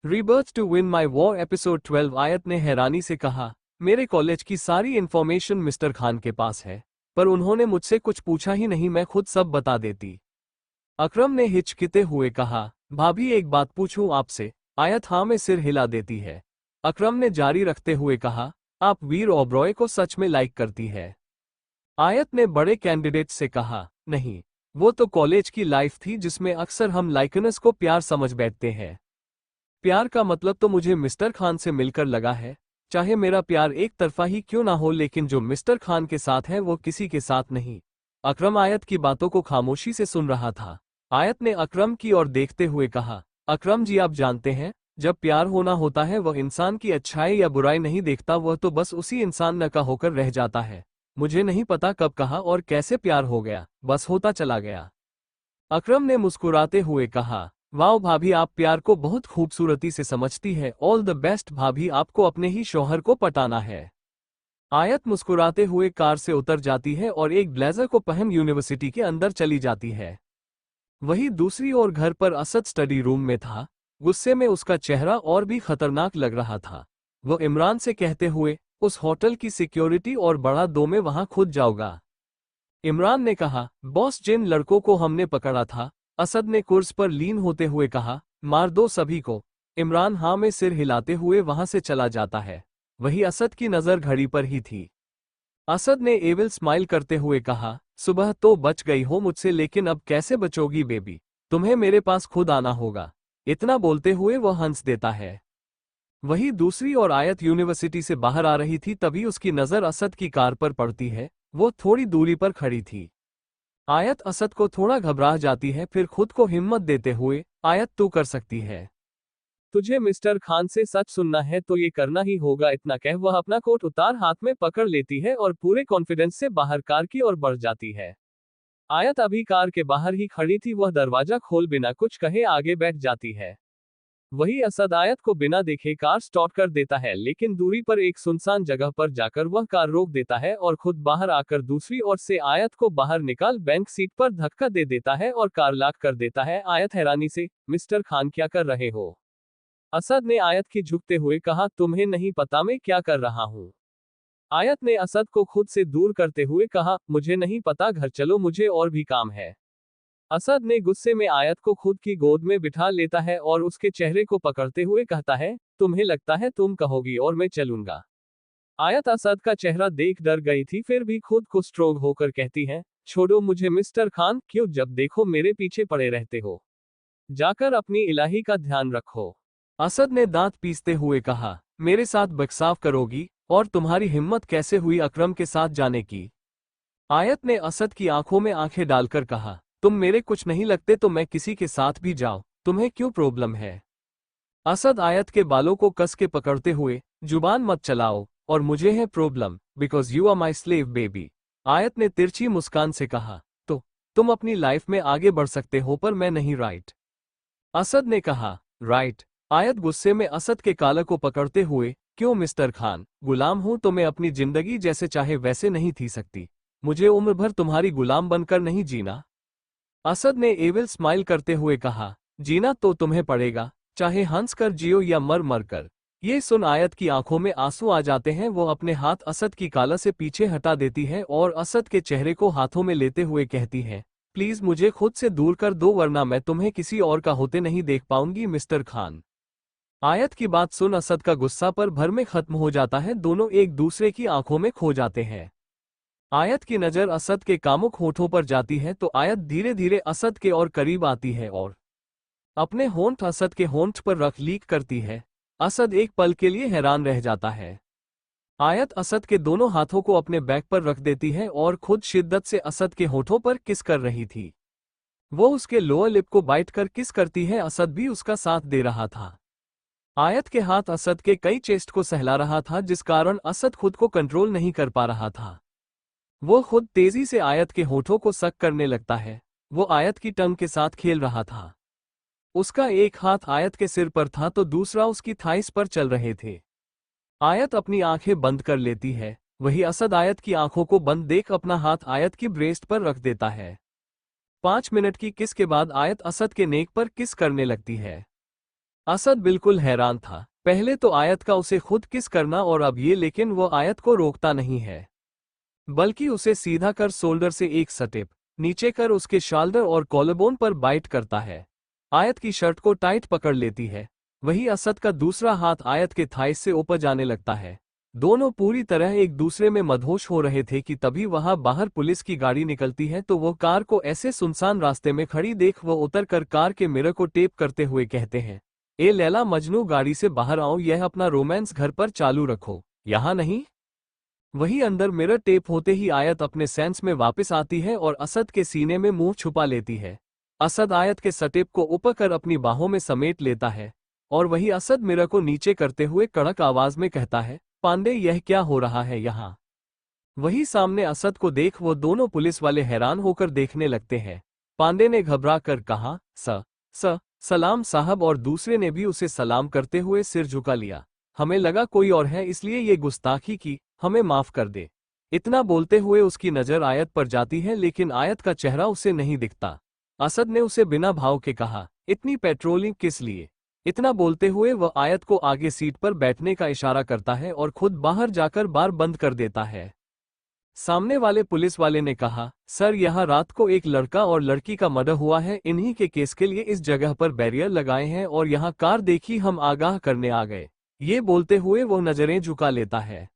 Rebirth to win my war episode 12। Ayat ने हैरानी से कहा, मेरे कॉलेज की सारी इन्फॉर्मेशन मिस्टर खान के पास है, पर उन्होंने मुझसे कुछ पूछा ही नहीं, मैं खुद सब बता देती। अकरम ने हिचकिते हुए कहा, भाभी एक बात पूछूं आपसे? आयत हाँ में सिर हिला देती है। अकरम ने जारी रखते हुए कहा, आप वीर ओबरॉय को सच में लाइक करती है? आयत ने बड़े कैंडिडेट से कहा, नहीं, वो तो कॉलेज की लाइफ थी जिसमें अक्सर हम लाइकनेस को प्यार समझ बैठते हैं। प्यार का मतलब तो मुझे मिस्टर खान से मिलकर लगा है, चाहे मेरा प्यार एक तरफा ही क्यों ना हो, लेकिन जो मिस्टर खान के साथ है वो किसी के साथ नहीं। अकरम आयत की बातों को खामोशी से सुन रहा था। आयत ने अकरम की ओर देखते हुए कहा, अकरम जी आप जानते हैं, जब प्यार होना होता है वह इंसान की अच्छाई या बुराई नहीं देखता, वह तो बस उसी इंसान न का होकर रह जाता है। मुझे नहीं पता कब कहाँ और कैसे प्यार हो गया, बस होता चला गया। अकरम ने मुस्कुराते हुए कहा, वाओ भाभी, आप प्यार को बहुत खूबसूरती से समझती है। ऑल द बेस्ट भाभी, आपको अपने ही शौहर को पटाना है। आयत मुस्कुराते हुए कार से उतर जाती है और एक ब्लेजर को पहन यूनिवर्सिटी के अंदर चली जाती है। वहीं दूसरी ओर घर पर असद स्टडी रूम में था। गुस्से में उसका चेहरा और भी खतरनाक लग रहा था। वो इमरान से कहते हुए, उस होटल की सिक्योरिटी और बढ़ा दो, मैं वहां खुद जाऊंगा। इमरान ने कहा, बॉस जिन लड़कों को हमने पकड़ा था। असद ने कुर्स पर लीन होते हुए कहा, मार दो सभी को। इमरान हाँ में सिर हिलाते हुए वहां से चला जाता है। वही असद की नजर घड़ी पर ही थी। असद ने एविल स्माइल करते हुए कहा, सुबह तो बच गई हो मुझसे, लेकिन अब कैसे बचोगी बेबी? तुम्हें मेरे पास खुद आना होगा। इतना बोलते हुए वह हंस देता है। वहीं दूसरी ओर आयत यूनिवर्सिटी से बाहर आ रही थी, तभी उसकी नजर असद की कार पर पड़ती है। वो थोड़ी दूरी पर खड़ी थी। आयत असद को थोड़ा घबरा जाती है, फिर खुद को हिम्मत देते हुए, आयत तू कर सकती है। तुझे मिस्टर खान से सच सुनना है तो ये करना ही होगा। इतना कह वह अपना कोट उतार हाथ में पकड़ लेती है और पूरे कॉन्फिडेंस से बाहर कार की ओर बढ़ जाती है। आयत अभी कार के बाहर ही खड़ी थी, वह दरवाजा खोल बिना कुछ कहे आगे बैठ जाती है। वही असद आयत को बिना देखे कार स्टार्ट कर देता है, लेकिन दूरी पर एक सुनसान जगह पर जाकर वह कार रोक देता है और खुद बाहर आकर दूसरी ओर से आयत को बाहर निकाल बैंक सीट पर धक्का दे देता है और कार लॉक कर देता है। आयत हैरानी से, मिस्टर खान क्या कर रहे हो? असद ने आयत की झुकते हुए कहा, तुम्हें नहीं पता मैं क्या कर रहा हूँ? आयत ने असद को खुद से दूर करते हुए कहा, मुझे नहीं पता, घर चलो, मुझे और भी काम है। असद ने गुस्से में आयत को खुद की गोद में बिठा लेता है और उसके चेहरे को पकड़ते हुए कहता है, तुम्हें लगता है तुम कहोगी और मैं चलूंगा? आयत असद का चेहरा देख डर गई थी, फिर भी खुद को स्ट्रोंग होकर कहती है, छोड़ो मुझे मिस्टर खान, क्यों जब देखो मेरे पीछे पड़े रहते हो? जाकर अपनी इलाही का ध्यान रखो। असद ने दांत पीसते हुए कहा, मेरे साथ बकसाव करोगी? और तुम्हारी हिम्मत कैसे हुई अकरम के साथ जाने की? आयत ने असद की आंखों में आंखें डालकर कहा, तुम मेरे कुछ नहीं लगते तो मैं किसी के साथ भी जाऊं, तुम्हें क्यों प्रॉब्लम है? असद आयत के बालों को कस के पकड़ते हुए, जुबान मत चलाओ, और मुझे है problem, because you are my slave baby. Ayat ने तिरछी मुस्कान से कहा, तो तुम अपनी लाइफ में आगे बढ़ सकते हो पर मैं नहीं, राइट? असद ने कहा, राइट। आयत गुस्से में असद के काला को पकड़ते हुए, क्यों मिस्टर खान, गुलाम हूं तो मैं अपनी जिंदगी जैसे चाहे वैसे नहीं थी सकती? मुझे उम्र भर तुम्हारी गुलाम बनकर नहीं जीना। असद ने एविल स्माइल करते हुए कहा, जीना तो तुम्हें पड़ेगा, चाहे हंस कर जियो या मर मर कर। ये सुन आयत की आंखों में आंसू आ जाते हैं। वो अपने हाथ असद की काला से पीछे हटा देती है और असद के चेहरे को हाथों में लेते हुए कहती है, प्लीज मुझे खुद से दूर कर दो, वरना मैं तुम्हें किसी और का होते नहीं देख पाऊंगी मिस्टर खान। आयत की बात सुन असद का गुस्सा पर भर में खत्म हो जाता है। दोनों एक दूसरे की आंखों में खो जाते हैं। आयत की नजर असद के कामुक होठों पर जाती है तो आयत धीरे धीरे असद के और करीब आती है और अपने होंठ असद के होंठ पर रख लीक करती है। असद एक पल के लिए हैरान रह जाता है। आयत असद के दोनों हाथों को अपने बैक पर रख देती है और खुद शिद्दत से असद के होठों पर किस कर रही थी। वो उसके लोअर लिप को बाइट कर किस करती है, असद भी उसका साथ दे रहा था। आयत के हाथ असद के कई चेस्ट को सहला रहा था, जिस कारण असद खुद को कंट्रोल नहीं कर पा रहा था। वो खुद तेजी से आयत के होठों को सक करने लगता है। वो आयत की टंग के साथ खेल रहा था। उसका एक हाथ आयत के सिर पर था तो दूसरा उसकी थाइस पर चल रहे थे। आयत अपनी आंखें बंद कर लेती है। वही असद आयत की आंखों को बंद देख अपना हाथ आयत की ब्रेस्ट पर रख देता है। 5 मिनट की किस के बाद आयत असद के नेक पर किस करने लगती है। असद बिल्कुल हैरान था। पहले तो आयत का उसे खुद किस करना और अब ये, लेकिन वो आयत को रोकता नहीं है, बल्कि उसे सीधा कर शोल्डर से एक स्टेप नीचे कर उसके शोल्डर और कॉलरबोन पर बाइट करता है। आयत की शर्ट को टाइट पकड़ लेती है। वही असद का दूसरा हाथ आयत के थाइस से ऊपर जाने लगता है। दोनों पूरी तरह एक दूसरे में मदहोश हो रहे थे कि तभी वहां बाहर पुलिस की गाड़ी निकलती है। तो वो कार को ऐसे सुनसान रास्ते में खड़ी देख वो उतर कर कार के मिरर को टेप करते हुए कहते हैं, ए लैला मजनू, गाड़ी से बाहर आओ, यह अपना रोमांस घर पर चालू रखो, यहां नहीं। वही अंदर मिरर टेप होते ही आयत अपने सेंस में वापस आती है और असद के सीने में मुंह छुपा लेती है। असद आयत के सटेप को ऊपर कर अपनी बाहों में समेट लेता है और वही असद मिरर को नीचे करते हुए कड़क आवाज में कहता है, पांडे यह क्या हो रहा है यहाँ। वही सामने असद को देख वो दोनों पुलिस वाले हैरान होकर देखने लगते हैं। पांडे ने घबरा कर कहा, स सलाम साहब, और दूसरे ने भी उसे सलाम करते हुए सिर झुका लिया। हमें लगा कोई और है, इसलिए ये गुस्ताखी की, हमें माफ कर दे। इतना बोलते हुए उसकी नजर आयत पर जाती है, लेकिन आयत का चेहरा उसे नहीं दिखता। असद ने उसे बिना भाव के कहा, इतनी पेट्रोलिंग किस लिए। इतना बोलते हुए वह आयत को आगे सीट पर बैठने का इशारा करता है और खुद बाहर जाकर बार बंद कर देता है। सामने वाले पुलिस वाले ने कहा, सर यहाँ रात को एक लड़का और लड़की का मर्डर हुआ है, इन्हीं के केस के लिए इस जगह पर बैरियर लगाए हैं और यहाँ कार देखी, हम आगाह करने आ गए। ये बोलते हुए वो नजरें झुका लेता है।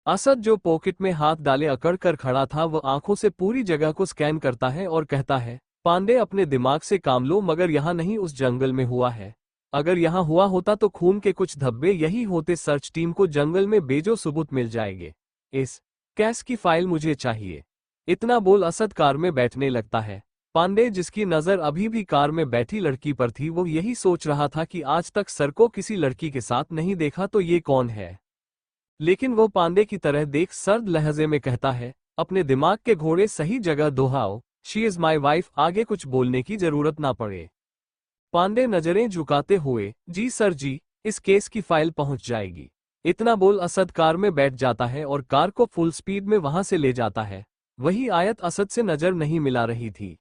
असद जो पॉकेट में हाथ डाले अकड़ कर खड़ा था, वह आंखों से पूरी जगह को स्कैन करता है और कहता है, पांडे अपने दिमाग से काम लो, मगर यहाँ नहीं, उस जंगल में हुआ है। अगर यहाँ हुआ होता तो खून के कुछ धब्बे यही होते, सर्च टीम को जंगल में बेजो सबूत मिल जाएंगे। इस केस की फाइल मुझे चाहिए। इतना बोल असद कार में बैठने लगता है। पांडे, जिसकी नजर अभी भी कार में बैठी लड़की पर थी, वो यही सोच रहा था कि आज तक सर को किसी लड़की के साथ नहीं देखा, तो ये कौन है। लेकिन वो पांडे की तरह देख सर्द लहजे में कहता है, अपने दिमाग के घोड़े सही जगह दोहाओ, शी इज माई वाइफ, आगे कुछ बोलने की जरूरत ना पड़े। पांडे नजरें झुकाते हुए, जी सर जी, इस केस की फाइल पहुंच जाएगी। इतना बोल असद कार में बैठ जाता है और कार को फुल स्पीड में वहां से ले जाता है। वही आयत असद से नजर नहीं मिला रही थी।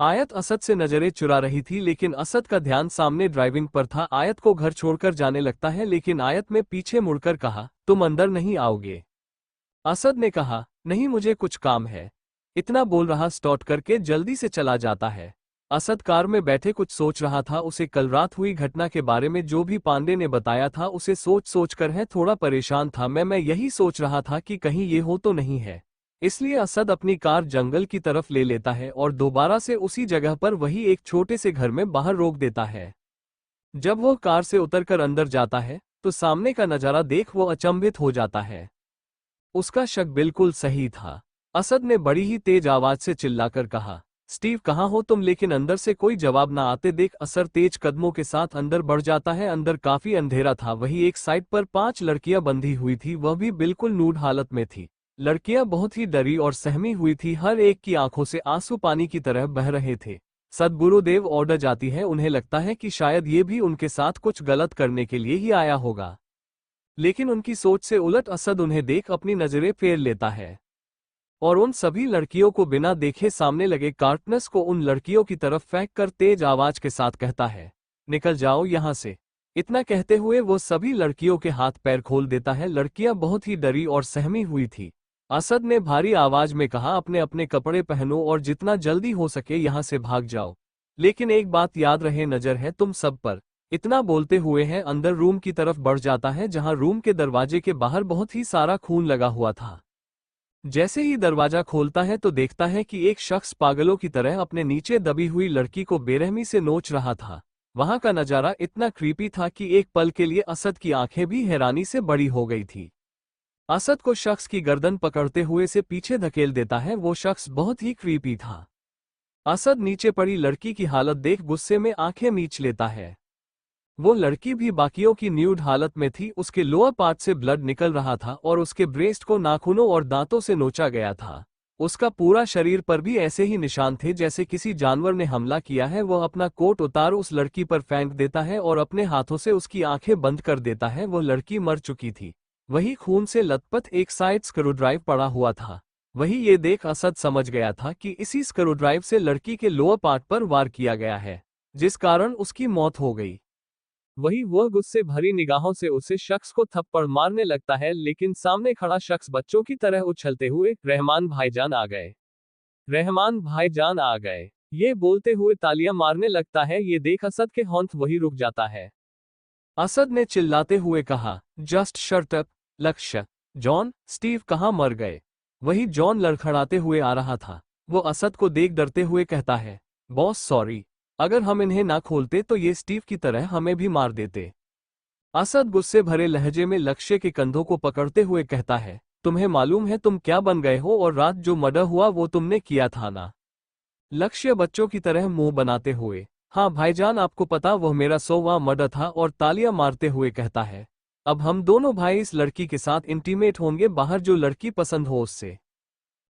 आयत असद से नजरें चुरा रही थी, लेकिन असद का ध्यान सामने ड्राइविंग पर था। आयत को घर छोड़कर जाने लगता है, लेकिन आयत में पीछे मुड़कर कहा, तुम अंदर नहीं आओगे। असद ने कहा, नहीं, मुझे कुछ काम है। इतना बोल रहा स्टॉप करके जल्दी से चला जाता है। असद कार में बैठे कुछ सोच रहा था। उसे कल रात हुई घटना के बारे में जो भी पांडे ने बताया था, उसे सोच सोच कर है थोड़ा परेशान था। मैं यही सोच रहा था कि कहीं ये हो तो नहीं है। इसलिए असद अपनी कार जंगल की तरफ ले लेता है और दोबारा से उसी जगह पर वही एक छोटे से घर में बाहर रोक देता है। जब वह कार से उतरकर अंदर जाता है तो सामने का नजारा देख वो अचंभित हो जाता है। उसका शक बिल्कुल सही था। असद ने बड़ी ही तेज आवाज से चिल्लाकर कहा, स्टीव कहाँ हो तुम। लेकिन अंदर से कोई जवाब ना आते देख असद तेज कदमों के साथ अंदर बढ़ जाता है। अंदर काफी अंधेरा था। वही एक साइड पर 5 लड़कियां बंधी हुई थी, वह भी बिल्कुल नूड हालत में थी। लड़कियां बहुत ही डरी और सहमी हुई थी, हर एक की आंखों से आंसू पानी की तरह बह रहे थे। सदगुरुदेव ऑर्डर जाती है। उन्हें लगता है कि शायद ये भी उनके साथ कुछ गलत करने के लिए ही आया होगा, लेकिन उनकी सोच से उलट असद उन्हें देख अपनी नजरें फेर लेता है और उन सभी लड़कियों को बिना देखे सामने लगे कार्टनस को उन लड़कियों की तरफ फेंक कर तेज आवाज के साथ कहता है, निकल जाओ यहां से। इतना कहते हुए वो सभी लड़कियों के हाथ पैर खोल देता है। लड़कियां बहुत ही डरी और सहमी हुई थी। असद ने भारी आवाज में कहा, अपने अपने कपड़े पहनो और जितना जल्दी हो सके यहां से भाग जाओ। लेकिन एक बात याद रहे, नजर है तुम सब पर। इतना बोलते हुए है अंदर रूम की तरफ बढ़ जाता है, जहां रूम के दरवाजे के बाहर बहुत ही सारा खून लगा हुआ था। जैसे ही दरवाजा खोलता है तो देखता है कि एक शख्स पागलों की तरह अपने नीचे दबी हुई लड़की को बेरहमी से नोच रहा था। वहां का नजारा इतना क्रीपी था कि एक पल के लिए असद की आंखें भी हैरानी से बड़ी हो गई थी। असद को शख्स की गर्दन पकड़ते हुए से पीछे धकेल देता है। वो शख्स बहुत ही क्रीपी था। असद नीचे पड़ी लड़की की हालत देख गुस्से में आंखें मीच लेता है। वो लड़की भी बाकियों की न्यूड हालत में थी। उसके लोअर पार्ट से ब्लड निकल रहा था और उसके ब्रेस्ट को नाखूनों और दांतों से नोचा गया था। उसका पूरा शरीर पर भी ऐसे ही निशान थे जैसे किसी जानवर ने हमला किया है। वह अपना कोट उतार उस लड़की पर फेंक देता है और अपने हाथों से उसकी आंखें बंद कर देता है। वह लड़की मर चुकी थी। वही खून से लथपथ एक साइड स्क्रूड्राइव पड़ा हुआ था। वही ये देख असद समझ गया था कि इसी स्क्रूड्राइव से लड़की के लोअर पार्ट पर वार किया गया है, जिस कारण उसकी मौत हो गई। वही वह गुस्से भरी निगाहों से उसे शख्स को थप्पड़ मारने लगता है, लेकिन सामने खड़ा शख्स बच्चों की तरह उछलते हुए, रहमान भाईजान आ गए, रहमान भाईजान आ गए, ये बोलते हुए तालियां मारने लगता है। ये देख असद के होंठ वही रुक जाता है। असद ने चिल्लाते हुए कहा, जस्ट शट अप लक्ष्य। जॉन, स्टीव कहाँ मर गए? वही जॉन लड़खड़ाते हुए आ रहा था। वो असद को देख डरते हुए कहता है, बॉस सॉरी, अगर हम इन्हें ना खोलते तो ये स्टीव की तरह हमें भी मार देते। असद गुस्से भरे लहजे में लक्ष्य के कंधों को पकड़ते हुए कहता है, तुम्हें मालूम है तुम क्या बन गए हो, और रात जो मर्डर हुआ वो तुमने किया था ना? लक्ष्य बच्चों की तरह मुंह बनाते हुए, हाँ भाईजान, आपको पता वह मेरा 100वां मर्डर था, और तालियां मारते हुए कहता है, अब हम दोनों भाई इस लड़की के साथ इंटीमेट होंगे, बाहर जो लड़की पसंद हो उससे।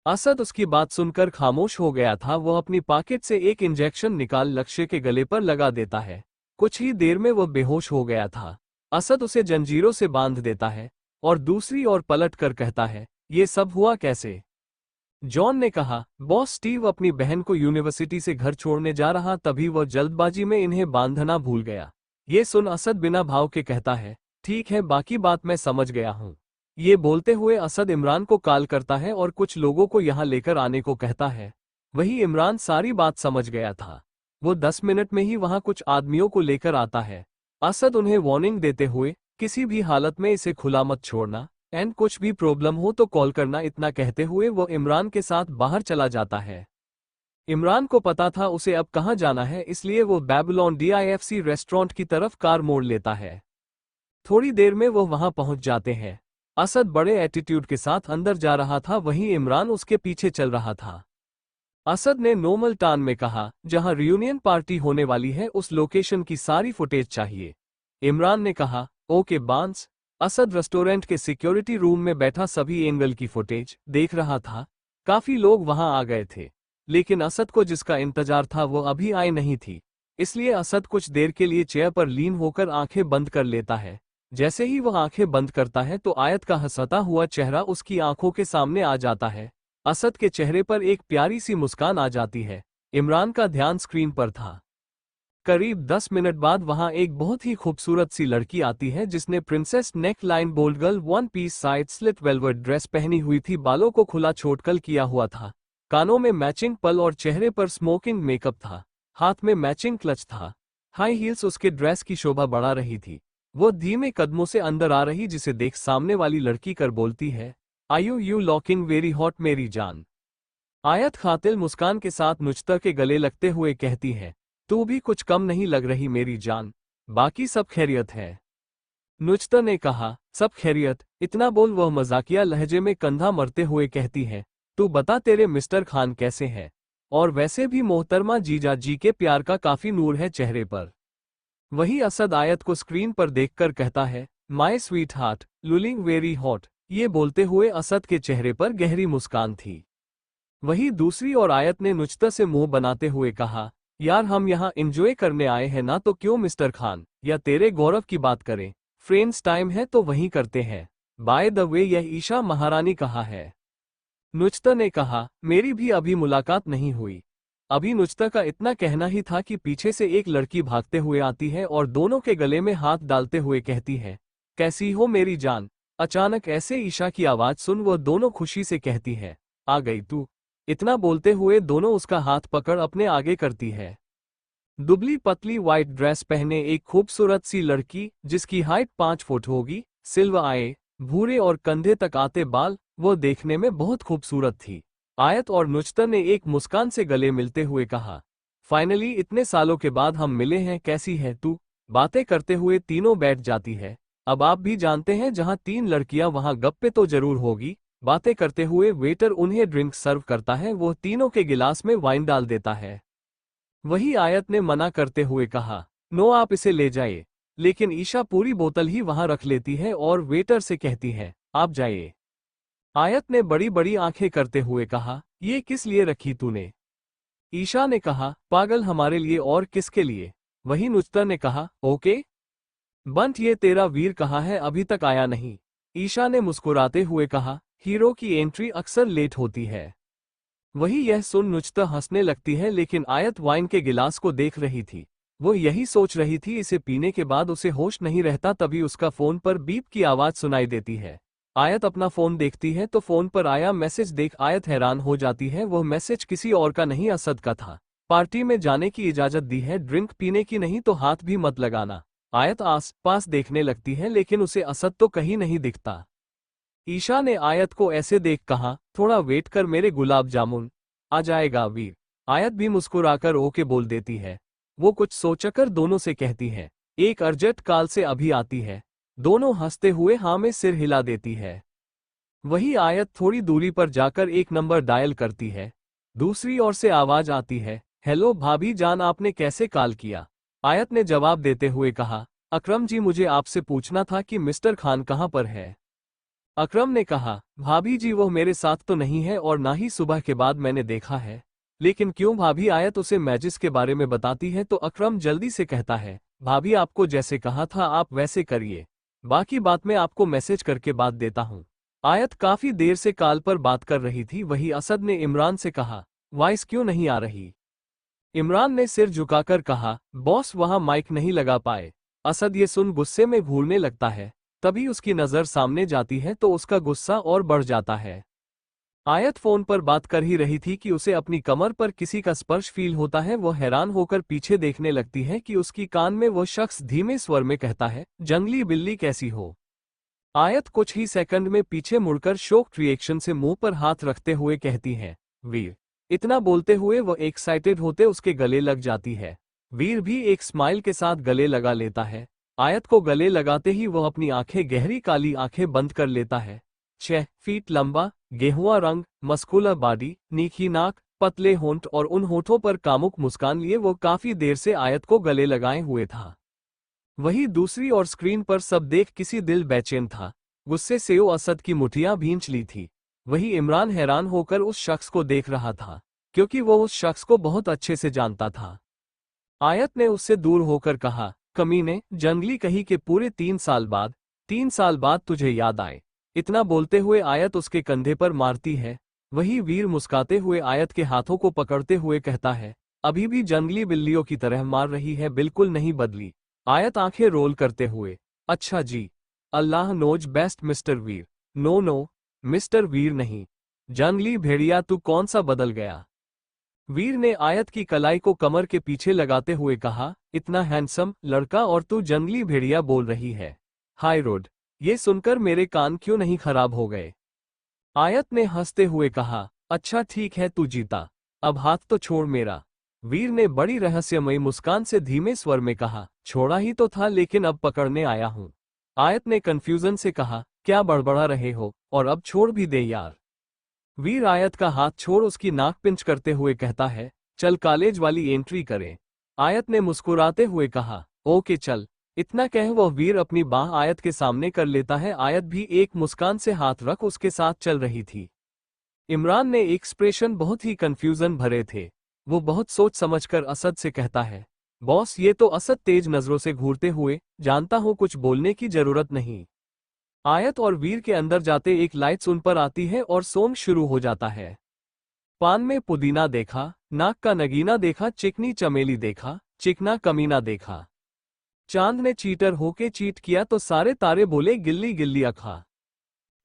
असद उसकी बात सुनकर खामोश हो गया था। वह अपनी पॉकेट से एक इंजेक्शन निकाल लक्ष्य के गले पर लगा देता है। कुछ ही देर में वह बेहोश हो गया था। असद उसे जंजीरों से बांध देता है और दूसरी ओर पलट कर कहता है, ये सब हुआ कैसे? जॉन ने कहा, बॉस स्टीव अपनी बहन को यूनिवर्सिटी से घर छोड़ने जा रहा, तभी वह जल्दबाजी में इन्हें बांधना भूल गया। ये सुन असद बिना भाव के कहता है, ठीक है, बाकी बात मैं समझ गया हूँ। ये बोलते हुए असद इमरान को कॉल करता है और कुछ लोगों को यहाँ लेकर आने को कहता है। वही इमरान सारी बात समझ गया था। वो 10 मिनट में ही वहाँ कुछ आदमियों को लेकर आता है। असद उन्हें वार्निंग देते हुए, किसी भी हालत में इसे खुला मत छोड़ना, एंड कुछ भी प्रॉब्लम हो तो कॉल करना, इतना कहते हुए वो इमरान के साथ बाहर चला जाता है। इमरान को पता था उसे अब कहाँ जाना है, इसलिए वो बेबीलोन DIFC रेस्टोरेंट की तरफ कार मोड़ लेता है। थोड़ी देर में वो वहां पहुंच जाते हैं। असद बड़े एटीट्यूड के साथ अंदर जा रहा था, वहीं इमरान उसके पीछे चल रहा था। असद ने नॉर्मल टान में कहा, जहां रियूनियन पार्टी होने वाली है उस लोकेशन की सारी फुटेज चाहिए। इमरान ने कहा, ओके बांस। असद रेस्टोरेंट के सिक्योरिटी रूम में बैठा सभी एंगल की फुटेज देख रहा था। काफी लोग वहां आ गए थे, लेकिन असद को जिसका इंतजार था वो अभी आए नहीं थी। इसलिए असद कुछ देर के लिए चेयर पर लीन होकर आंखें बंद कर लेता है। जैसे ही वह आंखें बंद करता है तो आयत का हंसता हुआ चेहरा उसकी आंखों के सामने आ जाता है। असद के चेहरे पर एक प्यारी सी मुस्कान आ जाती है। इमरान का ध्यान स्क्रीन पर था। करीब 10 मिनट बाद वहां एक बहुत ही खूबसूरत सी लड़की आती है, जिसने princess neckline bold girl one piece side slit velvet dress पहनी हुई थी। बालों को खुला छोटकल किया हुआ था, कानों में मैचिंग पल और चेहरे पर स्मोकिंग मेकअप था। हाथ में मैचिंग क्लच था। हाई हील्स उसके ड्रेस की शोभा बढ़ा रही थी। वो धीमे कदमों से अंदर आ रही, जिसे देख सामने वाली लड़की कर बोलती है, आई यू लॉकिंग वेरी हॉट मेरी जान। आयत खातिल मुस्कान के साथ नुजता के गले लगते हुए कहती है, तू भी कुछ कम नहीं लग रही मेरी जान, बाकी सब खैरियत है? नुजता ने कहा, सब खैरियत। इतना बोल वह मजाकिया लहजे में कंधा मरते हुए कहती है, तू बता तेरे मिस्टर खान कैसे हैं? और वैसे भी मोहतरमा जीजा जी के प्यार का काफी नूर है चेहरे पर। वही असद आयत को स्क्रीन पर देखकर कहता है, my sweetheart looking very hot. ये बोलते हुए असद के चेहरे पर गहरी मुस्कान थी। वही दूसरी ओर आयत ने नुजता से मुंह बनाते हुए कहा, यार हम यहाँ एंजॉय करने आए हैं ना, तो क्यों मिस्टर खान या तेरे गौरव की बात करें? फ्रेंड्स टाइम है तो वहीं करते हैं। बाय द वे यह ईशा महारानी कहाँ है? नुजता ने कहा, मेरी भी अभी मुलाकात नहीं हुई। अभी नुजता का इतना कहना ही था कि पीछे से एक लड़की भागते हुए आती है और दोनों के गले में हाथ डालते हुए कहती है, कैसी हो मेरी जान? अचानक ऐसे ईशा की आवाज सुन वह दोनों खुशी से कहती है, आ गई तू। इतना बोलते हुए दोनों उसका हाथ पकड़ अपने आगे करती है। दुबली पतली व्हाइट ड्रेस पहने एक खूबसूरत सी लड़की, जिसकी हाइट 5 फुट होगी, सिल्वर आए, भूरे और कंधे तक आते बाल, वो देखने में बहुत खूबसूरत थी। आयत और नुजता ने एक मुस्कान से गले मिलते हुए कहा, फाइनली इतने सालों के बाद हम मिले हैं, कैसी है तू? बातें करते हुए तीनों बैठ जाती है। अब आप भी जानते हैं, जहां 3 लड़कियां वहां गप्पे तो जरूर होगी। बातें करते हुए वेटर उन्हें ड्रिंक सर्व करता है। वो तीनों के गिलास में वाइन डाल देता है। वही आयत ने मना करते हुए कहा, नो आप इसे ले जाइए। लेकिन ईशा पूरी बोतल ही वहां रख लेती है और वेटर से कहती है, आप जाइए। आयत ने बड़ी बड़ी आंखें करते हुए कहा, ये किस लिए रखी तूने? ईशा ने कहा, पागल, हमारे लिए और किसके लिए? वही नुजता ने कहा, ओके बंट, ये तेरा वीर कहाँ है, अभी तक आया नहीं? ईशा ने मुस्कुराते हुए कहा, हीरो की एंट्री अक्सर लेट होती है। वही यह सुन नुजता हंसने लगती है, लेकिन आयत वाइन के गिलास को देख रही थी। वो यही सोच रही थी, इसे पीने के बाद उसे होश नहीं रहता, तभी उसका फोन पर बीप की आवाज सुनाई देती है। आयत अपना फोन देखती है तो फोन पर आया मैसेज देख आयत हैरान हो जाती है। वह मैसेज किसी और का नहीं, असद का था। पार्टी में जाने की इजाजत दी है, ड्रिंक पीने की नहीं तो हाथ भी मत लगाना। आयत आस पास देखने लगती है लेकिन उसे असद तो कहीं नहीं दिखता। ईशा ने आयत को ऐसे देख कहा, थोड़ा वेट कर मेरे गुलाब जामुन, आ जाएगा वीर। आयत भी मुस्कुराकर ओके बोल देती है। वो कुछ सोचकर दोनों से कहती है, एक अर्जेंट कॉल से अभी आती है। दोनों हंसते हुए हाँ में सिर हिला देती है। वही आयत थोड़ी दूरी पर जाकर एक नंबर डायल करती है। दूसरी ओर से आवाज आती है, हेलो भाभी जान, आपने कैसे कॉल किया? आयत ने जवाब देते हुए कहा, अकरम जी मुझे आपसे पूछना था कि मिस्टर खान कहाँ पर है। अकरम ने कहा, भाभी जी वो मेरे साथ तो नहीं है और ना ही सुबह के बाद मैंने देखा है। लेकिन क्यों भाभी? आयत उसे मैजिस के बारे में बताती है तो अकरम जल्दी से कहता है, भाभी आपको जैसे कहा था आप वैसे करिए, बाकी बात मैं आपको मैसेज करके बात देता हूँ। आयत काफी देर से कॉल पर बात कर रही थी। वही असद ने इमरान से कहा, वॉइस क्यों नहीं आ रही? इमरान ने सिर झुकाकर कहा, बॉस वहां माइक नहीं लगा पाए। असद ये सुन गुस्से में घूरने लगता है। तभी उसकी नजर सामने जाती है तो उसका गुस्सा और बढ़ जाता है। आयत फोन पर बात कर ही रही थी कि उसे अपनी कमर पर किसी का स्पर्श फील होता है। वो हैरान होकर पीछे देखने लगती है कि उसकी कान में वो शख्स धीमे स्वर में कहता है, जंगली बिल्ली कैसी हो। आयत कुछ ही सेकंड में पीछे मुड़कर शॉक्ड रिएक्शन से मुंह पर हाथ रखते हुए कहती है, वीर। इतना बोलते हुए वो एक्साइटेड होते उसके गले लग जाती है। वीर भी एक स्माइल के साथ गले लगा लेता है। आयत को गले लगाते ही वह अपनी आंखें, गहरी काली आंखें बंद कर लेता है। 6 फीट लंबा, गेहुआ रंग, मस्कुलर बॉडी, नीकी नाक, पतले होंठ और उन होठों पर कामुक मुस्कान लिए वो काफी देर से आयत को गले लगाए हुए था। वही दूसरी ओर स्क्रीन पर सब देख किसी दिल बेचैन था। गुस्से से वो असद की मुठियां भींच ली थी। वही इमरान हैरान होकर उस शख्स को देख रहा था, क्योंकि वो उस शख्स को बहुत अच्छे से जानता था। आयत ने उससे दूर होकर कहा, कमीने, जंगली कहीं के पूरे 3 साल बाद तुझे याद आए। इतना बोलते हुए आयत उसके कंधे पर मारती है। वही वीर मुस्काते हुए आयत के हाथों को पकड़ते हुए कहता है, अभी भी जंगली बिल्लियों की तरह मार रही है, बिल्कुल नहीं बदली। आयत आंखें रोल करते हुए, अच्छा जी, अल्लाह नोज बेस्ट मिस्टर वीर। नो नो, मिस्टर वीर नहीं, जंगली भेड़िया, तू कौन सा बदल गया? वीर ने आयत की कलाई को कमर के पीछे लगाते हुए कहा, इतना हैंडसम लड़का और तू जंगली भेड़िया बोल रही है। हाय रोड, ये सुनकर मेरे कान क्यों नहीं खराब हो गए? आयत ने हंसते हुए कहा, अच्छा ठीक है, तू जीता, अब हाथ तो छोड़ मेरा। वीर ने बड़ी रहस्यमयी मुस्कान से धीमे स्वर में कहा, छोड़ा ही तो था लेकिन अब पकड़ने आया हूं। आयत ने कंफ्यूजन से कहा, क्या बड़बड़ा रहे हो, और अब छोड़ भी दे यार। वीर आयत का हाथ छोड़ उसकी नाक पिंच करते हुए कहता है, चल कॉलेज वाली एंट्री करें। आयत ने मुस्कुराते हुए कहा, ओके चल। इतना कह वह वीर अपनी बाह आयत के सामने कर लेता है। आयत भी एक मुस्कान से हाथ रख उसके साथ चल रही थी। इमरान ने एक्सप्रेशन बहुत ही कंफ्यूजन भरे थे। वो बहुत सोच समझकर असद से कहता है, बॉस ये तो। असद तेज नजरों से घूरते हुए, जानता हूं कुछ बोलने की जरूरत नहीं। आयत और वीर के अंदर जाते एक लाइट्स उन पर आती है और सॉन्ग शुरू हो जाता है। पान में पुदीना देखा, नाक का नगीना देखा, चिकनी चमेली देखा, चिकना कमीना देखा। चांद ने चीटर होके चीट किया तो सारे तारे बोले गिल्ली गिल्ली अखा।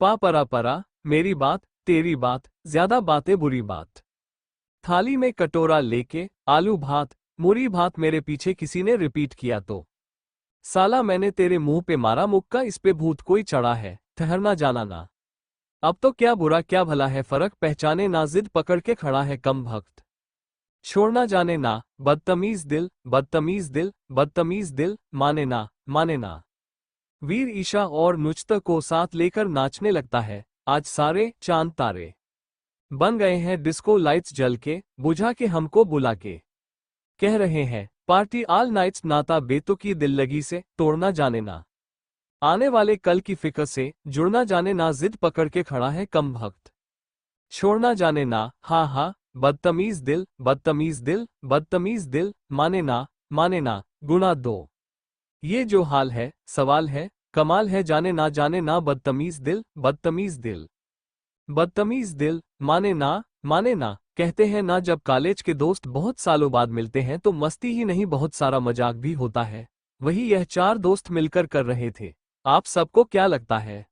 पा परा परा, मेरी बात तेरी बात, ज्यादा बातें बुरी बात। थाली में कटोरा लेके, आलू भात, मुरी भात, मेरे पीछे किसी ने रिपीट किया तो साला मैंने तेरे मुंह पे मारा मुक्का, इस पे भूत कोई चढ़ा है, ठहरना जाना ना। अब तो क्या बुरा क्या भला है, फर्क पहचाने ना, जिद पकड़ के खड़ा है कम भक्त। छोड़ना जाने ना, बदतमीज दिल, बदतमीज दिल, बदतमीज दिल, माने ना, माने ना। वीर ईशा और नुजता को साथ लेकर नाचने लगता है। आज सारे चांद तारे बन गए हैं, डिस्को लाइट्स जल के, बुझा के हमको बुला के। कह रहे हैं पार्टी ऑल नाइट्स, नाता बेतुकी दिल लगी से, तोड़ना जाने ना। आने वाले कल की फिक्र से, जुड़ना जाने ना, जिद पकड़ के खड़ा है कम भक्त। छोड़ना जाने ना, हाँ हाँ, बदतमीज दिल, बदतमीज दिल, बदतमीज दिल, माने ना, माने ना, गुना दो। ये जो हाल है, सवाल है, कमाल है, जाने ना, बदतमीज दिल, बदतमीज दिल, बदतमीज दिल, माने ना, माने ना, कहते हैं ना, जब कॉलेज के दोस्त बहुत सालों बाद मिलते हैं तो मस्ती ही नहीं बहुत सारा मजाक भी होता है। वही यह चार दोस्त मिलकर कर रहे थे। आप सबको क्या लगता है?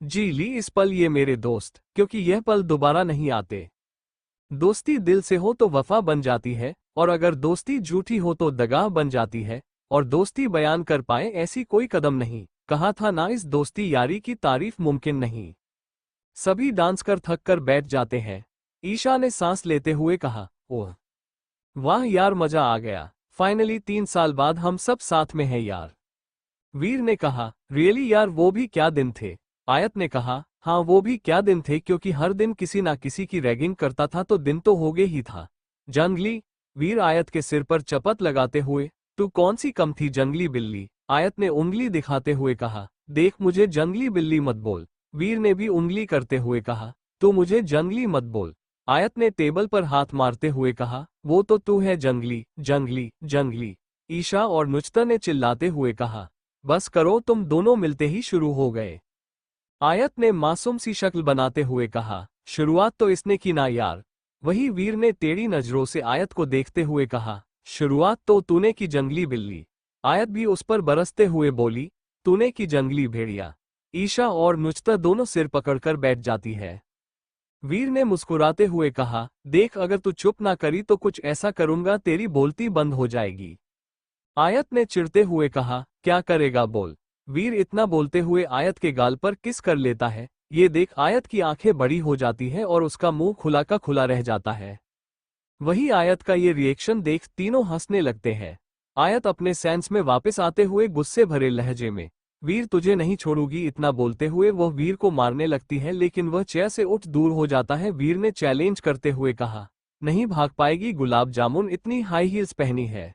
जी ली, इस पल ये मेरे दोस्त, क्योंकि यह पल दोबारा नहीं आते। दोस्ती दिल से हो तो वफा बन जाती है, और अगर दोस्ती झूठी हो तो दगा बन जाती है। और दोस्ती बयान कर पाए ऐसी कोई कदम नहीं, कहा था ना, इस दोस्ती यारी की तारीफ मुमकिन नहीं। सभी डांस कर थक कर बैठ जाते हैं। ईशा ने सांस लेते हुए कहा, ओह वाह यार, मजा आ गया। फाइनली 3 साल बाद हम सब साथ में हैं यार। वीर ने कहा, रियली यार, वो भी क्या दिन थे। आयत ने कहा, हाँ वो भी क्या दिन थे, क्योंकि हर दिन किसी ना किसी की रैगिंग करता था तो दिन तो हो गए ही था। जंगली। वीर आयत के सिर पर चपत लगाते हुए, तू कौन सी कम थी जंगली बिल्ली। आयत ने उंगली दिखाते हुए कहा, देख मुझे जंगली बिल्ली मत बोल। वीर ने भी उंगली करते हुए कहा, तू मुझे जंगली मत बोल। आयत ने टेबल पर हाथ मारते हुए कहा, वो तो तू है जंगली जंगली जंगली। ईशा और नुचता ने चिल्लाते हुए कहा, बस करो, तुम दोनों मिलते ही शुरू हो गए। आयत ने मासूम सी शक्ल बनाते हुए कहा, शुरुआत तो इसने की ना यार। वही वीर ने टेढ़ी नजरों से आयत को देखते हुए कहा, शुरुआत तो तूने की जंगली बिल्ली। आयत भी उस पर बरसते हुए बोली, तूने की जंगली भेड़िया। ईशा और नुचता दोनों सिर पकड़कर बैठ जाती है। वीर ने मुस्कुराते हुए कहा, देख अगर तू चुप ना करी तो कुछ ऐसा करूंगा तेरी बोलती बंद हो जाएगी। आयत ने चिढ़ते हुए कहा, क्या करेगा बोल। वीर इतना बोलते हुए आयत के गाल पर किस कर लेता है। ये देख आयत की आंखें बड़ी हो जाती हैं और उसका मुंह खुला का खुला रह जाता है। वही आयत का ये रिएक्शन देख तीनों हंसने लगते हैं। आयत अपने सेंस में वापस आते हुए गुस्से भरे लहजे में, वीर तुझे नहीं छोड़ूंगी, इतना बोलते हुए वह वीर को मारने लगती है, लेकिन वह चेयर से उठ दूर हो जाता है। वीर ने चैलेंज करते हुए कहा, नहीं भाग पाएगी, गुलाब जामुन इतनी हाई हील्स पहनी है।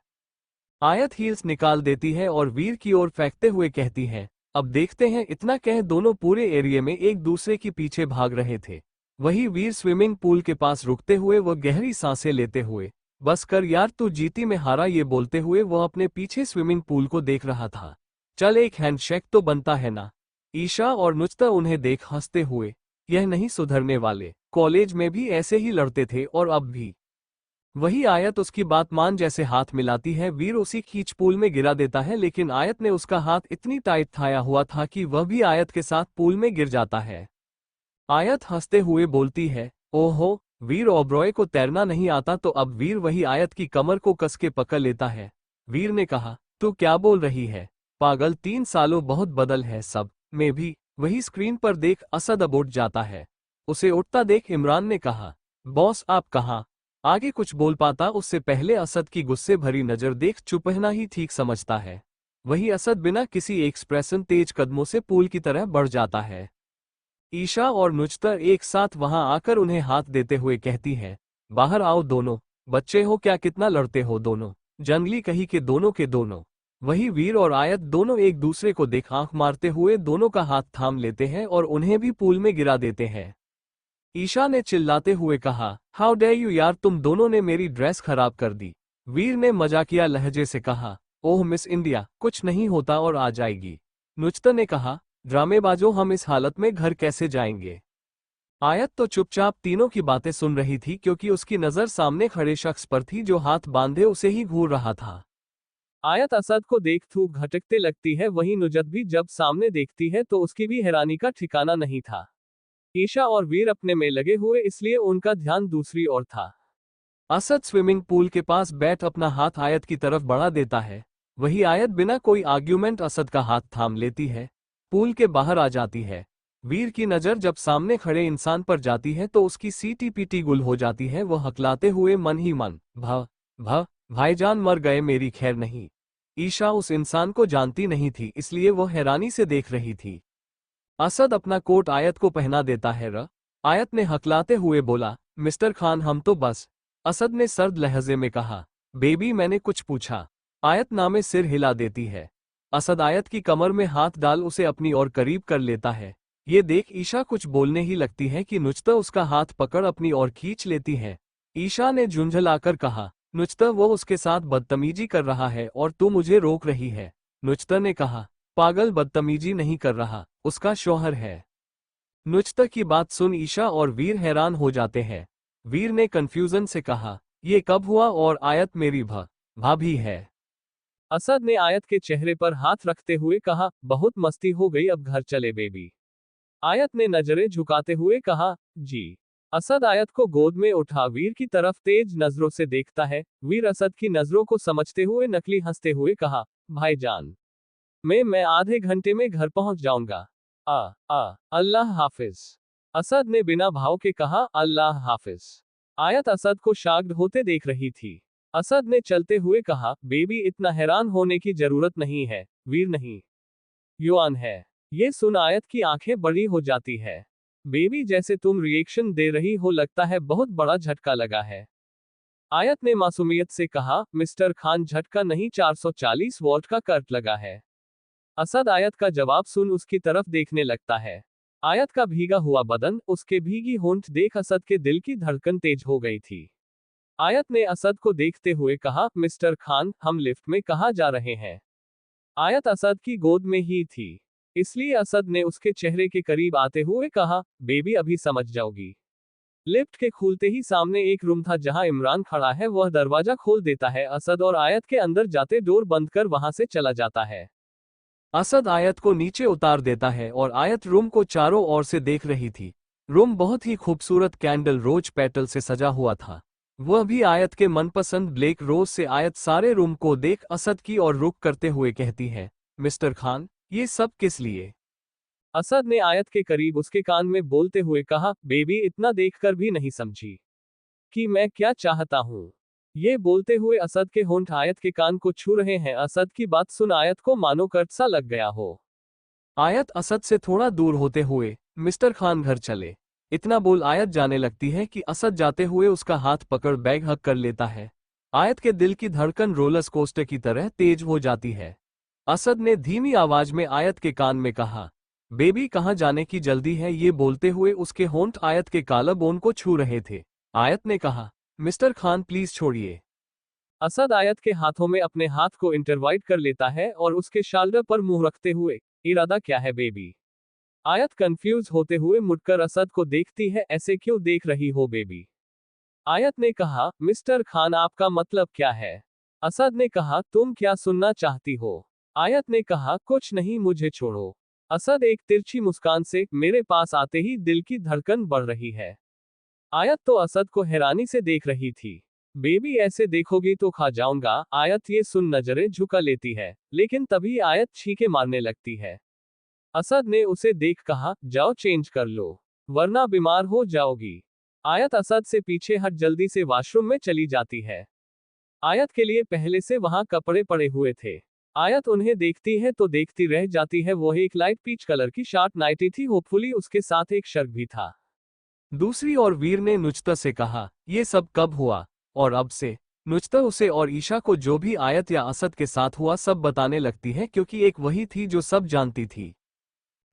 आयत हील्स निकाल देती है और वीर की ओर फेंकते हुए कहती है, अब देखते हैं। इतना कह दोनों पूरे एरिया में एक दूसरे के पीछे भाग रहे थे। वही वीर स्विमिंग पूल के पास रुकते हुए वह गहरी सांसें लेते हुए, बस कर यार, तू जीती में हारा, ये बोलते हुए वह अपने पीछे स्विमिंग पूल को देख रहा था। चल एक हैंडशेक तो बनता है ना। ईशा और नुचता उन्हें देख हंसते हुए, यह नहीं सुधरने वाले, कॉलेज में भी ऐसे ही लड़ते थे और अब भी। वही आयत उसकी बात मान जैसे हाथ मिलाती है, वीर उसी खींच पूल में गिरा देता है, लेकिन आयत ने उसका हाथ इतनी टाइट थाया हुआ था कि वह भी आयत के साथ पूल में गिर जाता है। आयत हंसते हुए बोलती है, ओहो, वीर ओबरॉय को तैरना नहीं आता तो अब वीर वही आयत की कमर को कस के पकड़ लेता है। वीर ने कहा, तू क्या बोल रही है पागल, 3 सालों बहुत बदल है सब में भी। वही स्क्रीन पर देख असद अब उठ जाता है। उसे उठता देख इमरान ने कहा, बॉस आप कहाँ। आगे कुछ बोल पाता उससे पहले असद की गुस्से भरी नजर देख चुप रहना ही ठीक समझता है। वही असद बिना किसी एक्सप्रेशन तेज कदमों से पूल की तरह बढ़ जाता है। ईशा और नुचतर एक साथ वहां आकर उन्हें हाथ देते हुए कहती है, बाहर आओ दोनों, बच्चे हो क्या, कितना लड़ते हो दोनों, जंगली कही के दोनों के दोनों। वही वीर और आयत दोनों एक दूसरे को देख आंख मारते हुए दोनों का हाथ थाम लेते हैं और उन्हें भी पूल में गिरा देते हैं। ईशा ने चिल्लाते हुए कहा, हाउ डेयर यू यार, तुम दोनों ने मेरी ड्रेस खराब कर दी। वीर ने मजाकिया लहजे से कहा, ओह मिस इंडिया, कुछ नहीं होता और आ जाएगी। नुचता ने कहा, ड्रामेबाजों, हम इस हालत में घर कैसे जाएंगे। आयत तो चुपचाप तीनों की बातें सुन रही थी, क्योंकि उसकी नजर सामने खड़े शख्स पर थी जो हाथ बांधे उसे ही घूर रहा था। आयत असद को देख थूक घटकते लगती है, वहीं नुजत भी जब सामने देखती है तो उसकी भी हैरानी का ठिकाना नहीं था। ईशा और वीर अपने में लगे हुए, इसलिए उनका ध्यान दूसरी ओर था। असद स्विमिंग पूल के पास बैठ अपना हाथ आयत की तरफ बढ़ा देता है। वही आयत बिना कोई आर्ग्यूमेंट असद का हाथ थाम लेती है, पूल के बाहर आ जाती है। वीर की नजर जब सामने खड़े इंसान पर जाती है तो उसकी सीटी पीटी गुल हो जाती है। वह हकलाते हुए मन ही मन, भ भाईजान मर गए, मेरी खैर नहीं। ईशा उस इंसान को जानती नहीं थी, इसलिए वह हैरानी से देख रही थी। असद अपना कोट आयत को पहना देता है। आयत ने हकलाते हुए बोला, मिस्टर खान हम तो बस। असद ने सर्द लहजे में कहा, बेबी मैंने कुछ पूछा। आयत नामे सिर हिला देती है। असद आयत की कमर में हाथ डाल उसे अपनी ओर करीब कर लेता है। ये देख ईशा कुछ बोलने ही लगती है कि नुचता उसका हाथ पकड़ अपनी ओर खींच लेती है। ईशा ने झुंझलाकर कहा, नुचता वो उसके साथ बदतमीजी कर रहा है और तू मुझे रोक रही है। नुचता ने कहा, पागल, बदतमीजी नहीं कर रहा, उसका शौहर है। नुचता की बात सुन ईशा और वीर हैरान हो जाते हैं। वीर ने कंफ्यूजन से कहा, ये कब हुआ और आयत मेरी भाभी है। असद ने आयत के चेहरे पर हाथ रखते हुए कहा, बहुत मस्ती हो गई, अब घर चले बेबी। आयत ने नजरें झुकाते हुए कहा, जी। असद आयत को गोद में उठा वीर की तरफ तेज नजरों से देखता है। वीर असद की नजरों को समझते हुए नकली हंसते हुए कहा, भाईजान, मैं आधे घंटे में घर पहुंच जाऊंगा। अल्लाह हाफिज। असद ने बिना भाव के कहा, अल्लाह हाफिज। आयत असद को शाग्ड होते देख रही थी। असद ने चलते हुए कहा, बेबी इतना हैरान होने की जरूरत नहीं है, वीर नहीं, युआन है। ये सुन आयत की आंखें बड़ी हो जाती है। बेबी जैसे तुम रिएक्शन दे रही हो, लगता है बहुत बड़ा झटका लगा है। आयत ने मासूमियत से कहा, मिस्टर खान झटका नहीं, 440 वॉट का करंट लगा है। असद आयत का जवाब सुन उसकी तरफ देखने लगता है। आयत का भीगा हुआ बदन, उसके भीगी होंठ देख असद के दिल की धड़कन तेज हो गई थी। आयत ने असद को देखते हुए कहा, मिस्टर खान, हम लिफ्ट में कहाँ जा रहे हैं? आयत असद की गोद में ही थी, इसलिए असद ने उसके चेहरे के करीब आते हुए कहा, बेबी अभी समझ जाओगी। लिफ्ट के खुलते ही सामने एक रूम था जहां इमरान खड़ा है। वह दरवाजा खोल देता है। असद और आयत के अंदर जाते डोर बंद कर वहां से चला जाता है। असद आयत को नीचे उतार देता है और आयत रूम को चारों ओर से देख रही थी। रूम बहुत ही खूबसूरत कैंडल रोज पेटल से सजा हुआ था, वह भी आयत के मनपसंद ब्लैक रोज से। आयत सारे रूम को देख असद की ओर रुख करते हुए कहती है, मिस्टर खान, ये सब किस लिए? असद ने आयत के करीब उसके कान में बोलते हुए कहा, बेबी इतना देखकर भी नहीं समझी कि मैं क्या चाहता हूँ। ये बोलते हुए असद के होंठ आयत के कान को छू रहे हैं। असद की बात सुन आयत को मानो कर्ट सा लग गया हो। आयत असद से थोड़ा दूर होते हुए, मिस्टर खान घर चले, इतना बोल आयत जाने लगती है कि असद जाते हुए उसका हाथ पकड़ बैग हक कर लेता है। आयत के दिल की धड़कन रोलर कोस्टर की तरह तेज हो जाती है। असद ने धीमी आवाज में आयत के कान में कहा, बेबी कहाँ जाने की जल्दी है? ये बोलते हुए उसके होंठ आयत के काला बोन को छू रहे थे। आयत ने कहा, मिस्टर खान प्लीज छोड़िए। असद आयत के हाथों में अपने हाथ को इंटरवाइट कर लेता है और उसके शाल्डर पर मुंह रखते हुए, इरादा क्या है बेबी? आयत कंफ्यूज होते हुए मुड़कर असद को देखती है, ऐसे क्यों देख रही हो बेबी? आयत ने कहा, मिस्टर खान आपका मतलब क्या है? असद ने कहा, तुम क्या सुनना चाहती हो? आयत ने कहा, कुछ नहीं, मुझे छोड़ो। असद एक तिरछी मुस्कान से मेरे पास आते ही दिल की धड़कन बढ़ रही है। आयत तो असद को हैरानी से देख रही थी। बेबी ऐसे देखोगी तो खा जाऊंगा। आयत ये सुन नजरें झुका लेती है, लेकिन तभी आयत छींके मारने लगती है। असद ने उसे देख कहा, जाओ चेंज कर लो, वरना बीमार हो जाओगी। आयत असद से पीछे हट जल्दी से वॉशरूम में चली जाती है। आयत के लिए पहले से वहां कपड़े पड़े हुए थे। आयत उन्हें देखती है तो देखती रह जाती है। वह एक लाइट पीच कलर की शॉर्ट नाइटी थी, होपफुली उसके साथ एक शर्ट भी था। दूसरी ओर वीर ने नुचता से कहा, ये सब कब हुआ? और अब से नुचता उसे और ईशा को जो भी आयत या असद के साथ हुआ सब बताने लगती है, क्योंकि एक वही थी जो सब जानती थी।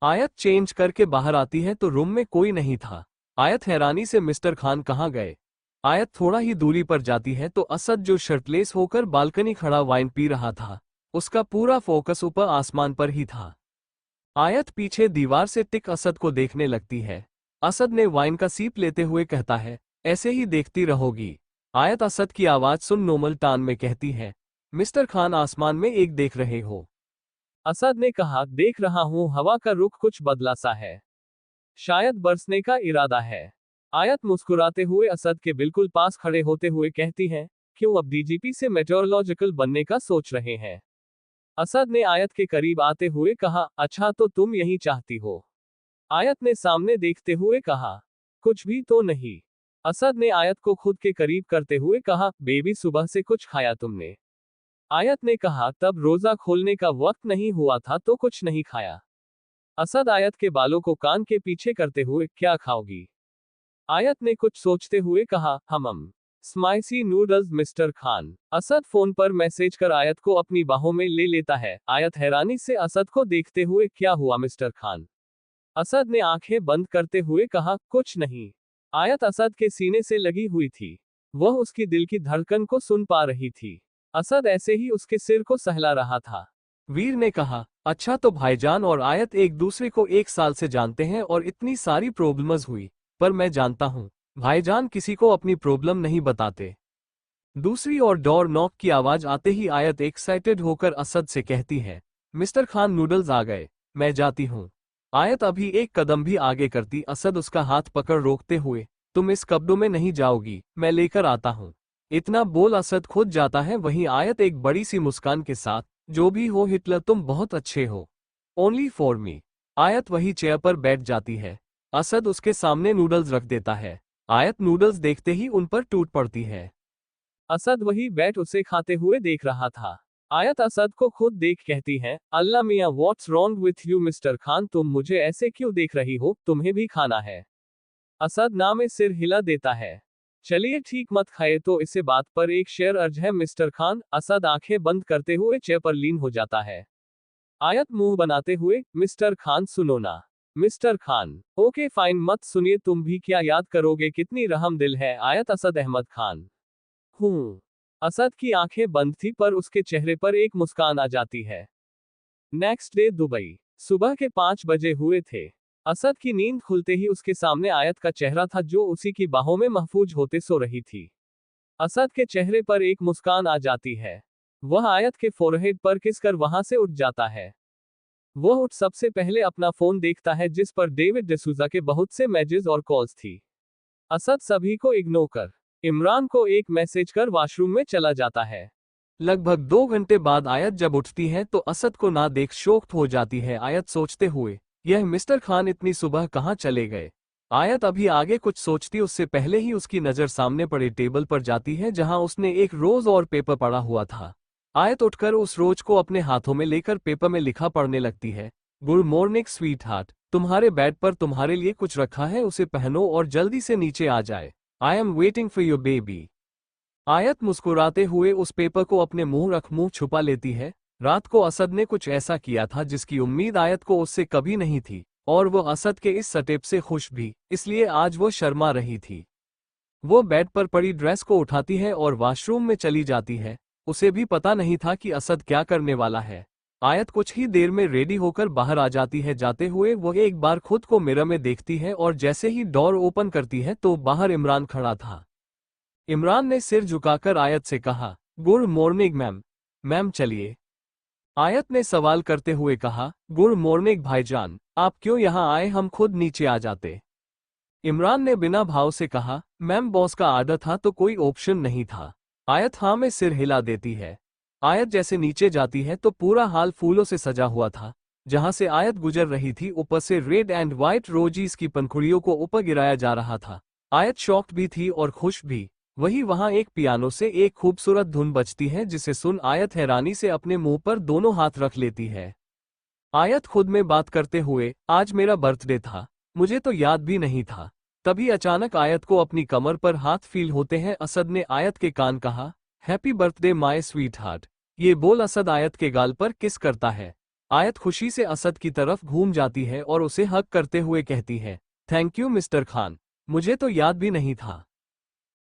आयत चेंज करके बाहर आती है तो रूम में कोई नहीं था। आयत हैरानी से, मिस्टर खान कहाँ गए? आयत थोड़ा ही दूरी पर जाती है तो असद जो शर्टलेस होकर बालकनी खड़ा वाइन पी रहा था, उसका पूरा फोकस ऊपर आसमान पर ही था। आयत पीछे दीवार से टिक असद को देखने लगती है। असद ने वाइन का सीप लेते हुए कहता है, ऐसे ही देखती रहोगी? आयत असद की आवाज सुन नोमल टान में कहती है, मिस्टर खान आसमान में एक देख रहे हो? असद ने कहा, देख रहा हूं, हवा का रुख कुछ बदला सा है, शायद बरसने का इरादा है। आयत मुस्कुराते हुए असद के बिल्कुल पास खड़े होते हुए कहती है, क्यों अब डीजीपी से मेट्रोलॉजिकल बनने का सोच रहे हैं? असद ने आयत के करीब आते हुए कहा, अच्छा तो तुम यही चाहती हो? आयत ने सामने देखते हुए कहा, कुछ भी तो नहीं। असद ने आयत को खुद के करीब करते हुए कहा, बेबी सुबह से कुछ खाया तुमने? आयत ने कहा, तब रोजा खोलने का वक्त नहीं हुआ था तो कुछ नहीं खाया। असद आयत के बालों को कान के पीछे करते हुए, क्या खाओगी? आयत ने कुछ सोचते हुए कहा, हम spicy noodles mister Khan. Asad phone पर मैसेज कर आयत को अपनी बाहों में ले लेता है। आयत हैरानी से असद को देखते हुए, क्या हुआ मिस्टर खान? असद ने आंखें बंद करते हुए कहा, कुछ नहीं। आयत असद के सीने से लगी हुई थी, वह उसकी दिल की धड़कन को सुन पा रही थी। असद ऐसे ही उसके सिर को सहला रहा था। वीर ने कहा, अच्छा तो भाईजान और आयत एक दूसरे को 1 साल से जानते हैं और इतनी सारी प्रॉब्लम्स हुई, पर मैं जानता हूँ भाईजान किसी को अपनी प्रॉब्लम नहीं बताते। दूसरी ओर डोर नॉक की आवाज आते ही आयत एक्साइटेड होकर असद से कहती है, मिस्टर खान नूडल्स आ गए, मैं जाती हूँ। आयत अभी एक कदम भी आगे करती असद उसका हाथ पकड़ रोकते हुए, तुम इस कब्डों में नहीं जाओगी, मैं लेकर आता हूँ। इतना बोल असद खुद जाता है। वहीं आयत एक बड़ी सी मुस्कान के साथ, जो भी हो हिटलर तुम बहुत अच्छे हो, ओनली फॉर मी। आयत वही चेयर पर बैठ जाती है। असद उसके सामने नूडल्स रख देता है। आयत नूडल्स देखते ही उन पर टूट पड़ती है। असद वही बैठ उसे खाते हुए देख रहा था। आयत असद को खुद देख कहती है, अल्लाह मियां what's wrong with you mister Khan, तुम मुझे ऐसे क्यों देख रही हो, तुम्हें भी खाना है। असद ना में सिर हिला देता है। चलिए ठीक, मत खाए तो इसे बात पर एक शेर अर्ज है मिस्टर खान। असद आंखें बंद करते हुए चेयर पर लीन हो जाता है। आयत मुंह बनाते हुए, मिस्टर खान सुनो ना। मिस्टर खान, ओके फाइन, मत सुनिए, तुम भी क्या याद करोगे, कितनी रहम दिल है आयत। असद अहमद खान हूँ। असद की आंखें बंद थी पर उसके चेहरे पर एक मुस्कान आ जाती है। Next day Dubai. सुबह के 5 बजे हुए थे। असद की नींद खुलते ही उसके सामने आयत का चेहरा था, जो उसी की बाहों में महफूज होते सो रही थी। असद के चेहरे पर एक मुस्कान आ जाती है। वह आयत के फोरहेड पर किस कर वहां से उठ जाता है। वह उठ सबसे पहले अपना फोन देखता है, जिस पर डेविड डिसूजा के बहुत से मैसेज और कॉल्स थी। असद सभी को इग्नोर कर इमरान को एक मैसेज कर वॉशरूम में चला जाता है। लगभग 2 घंटे बाद आयत जब उठती है तो असद को ना देख शॉक्ड हो जाती है। आयत सोचते हुए, यह मिस्टर खान इतनी सुबह कहाँ चले गए। आयत अभी आगे कुछ सोचती उससे पहले ही उसकी नज़र सामने पड़े टेबल पर जाती है, जहां उसने एक रोज और पेपर पड़ा हुआ था। आयत उठकर उस रोज को अपने हाथों में लेकर पेपर में लिखा पढ़ने लगती है। गुड मॉर्निंग स्वीट हार्ट, तुम्हारे बेड पर तुम्हारे लिए कुछ रखा है, उसे पहनो और जल्दी से नीचे आ जाए। I am waiting for your baby. आयत मुस्कुराते हुए उस पेपर को अपने मुंह रख मुंह छुपा लेती है। रात को असद ने कुछ ऐसा किया था जिसकी उम्मीद आयत को उससे कभी नहीं थी, और वो असद के इस स्टेप से खुश भी, इसलिए आज वो शर्मा रही थी। वो बेड पर पड़ी ड्रेस को उठाती है और वॉशरूम में चली जाती है। उसे भी पता नहीं था कि असद क्या करने वाला है। आयत कुछ ही देर में रेडी होकर बाहर आ जाती है। जाते हुए वो एक बार खुद को मिरर में देखती है और जैसे ही डोर ओपन करती है तो बाहर इमरान खड़ा था। इमरान ने सिर झुकाकर आयत से कहा, गुड मॉर्निंग मैम। मैम चलिए। आयत ने सवाल करते हुए कहा, गुड मॉर्निंग भाईजान, आप क्यों यहाँ आए, हम खुद नीचे आ जाते। इमरान ने बिना भाव से कहा, मैम बॉस का आर्डर था तो कोई ऑप्शन नहीं था। आयत हाँ में सिर हिला देती है। आयत जैसे नीचे जाती है तो पूरा हाल फूलों से सजा हुआ था। जहां से आयत गुजर रही थी ऊपर से रेड एंड व्हाइट रोजीज की पंखुड़ियों को ऊपर गिराया जा रहा था। आयत शॉक्ड भी थी और खुश भी। वही वहां एक पियानो से एक खूबसूरत धुन बजती है, जिसे सुन आयत हैरानी से अपने मुंह पर दोनों हाथ रख लेती है। आयत खुद में बात करते हुए, आज मेरा बर्थडे था, मुझे तो याद भी नहीं था। तभी अचानक आयत को अपनी कमर पर हाथ फील होते हैं। असद ने आयत के कान कहा, happy birthday my sweet heart. ये बोल असद आयत के गाल पर किस करता है। आयत खुशी से असद की तरफ घूम जाती है और उसे हग करते हुए कहती है, थैंक यू मिस्टर खान, मुझे तो याद भी नहीं था।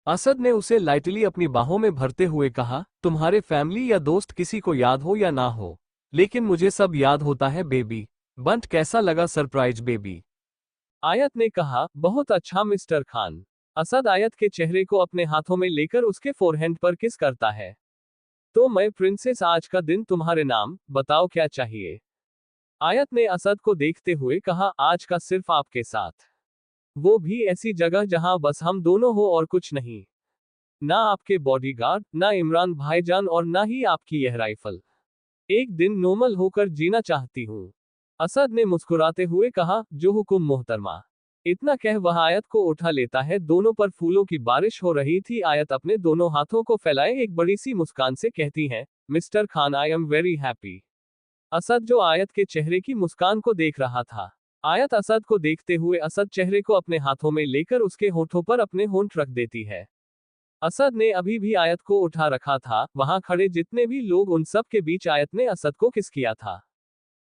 असद ने उसे लाइटली अपनी बाहों में भरते हुए कहा, तुम्हारे फैमिली या दोस्त किसी को याद हो या ना हो, लेकिन मुझे सब याद होता है बेबी। बंट कैसा लगा सरप्राइज बेबी। आयत ने कहा, बहुत अच्छा मिस्टर खान। असद आयत के चेहरे को अपने हाथों में लेकर उसके फोरहेड पर किस करता है। तो मैं प्रिंसेस, आज का दिन तुम्हारे नाम, बताओ क्या चाहिए। आयत ने असद को देखते हुए कहा, आज का सिर्फ आपके साथ, वो भी ऐसी जगह जहां बस हम दोनों हो और कुछ नहीं। ना आपके बॉडीगार्ड, ना इमरान भाईजान और ना ही आपकी यह राइफल। एक दिन नॉर्मल होकर जीना चाहती हूँ। असद ने मुस्कुराते हुए कहा, जो हुकुम मोहतरमा। इतना कह वह आयत को उठा लेता है। दोनों पर फूलों की बारिश हो रही थी। आयत अपने दोनों हाथों को फैलाए एक बड़ी सी मुस्कान से कहती है, mister Khan I am very happy. Asad जो आयत के चेहरे की मुस्कान को देख रहा था। आयत असद को देखते हुए असद चेहरे को अपने हाथों में लेकर उसके होठों पर अपने होंठ रख देती है। असद ने अभी भी आयत को उठा रखा था। वहां खड़े जितने भी लोग, उन सब के बीच आयत ने असद को किस किया था।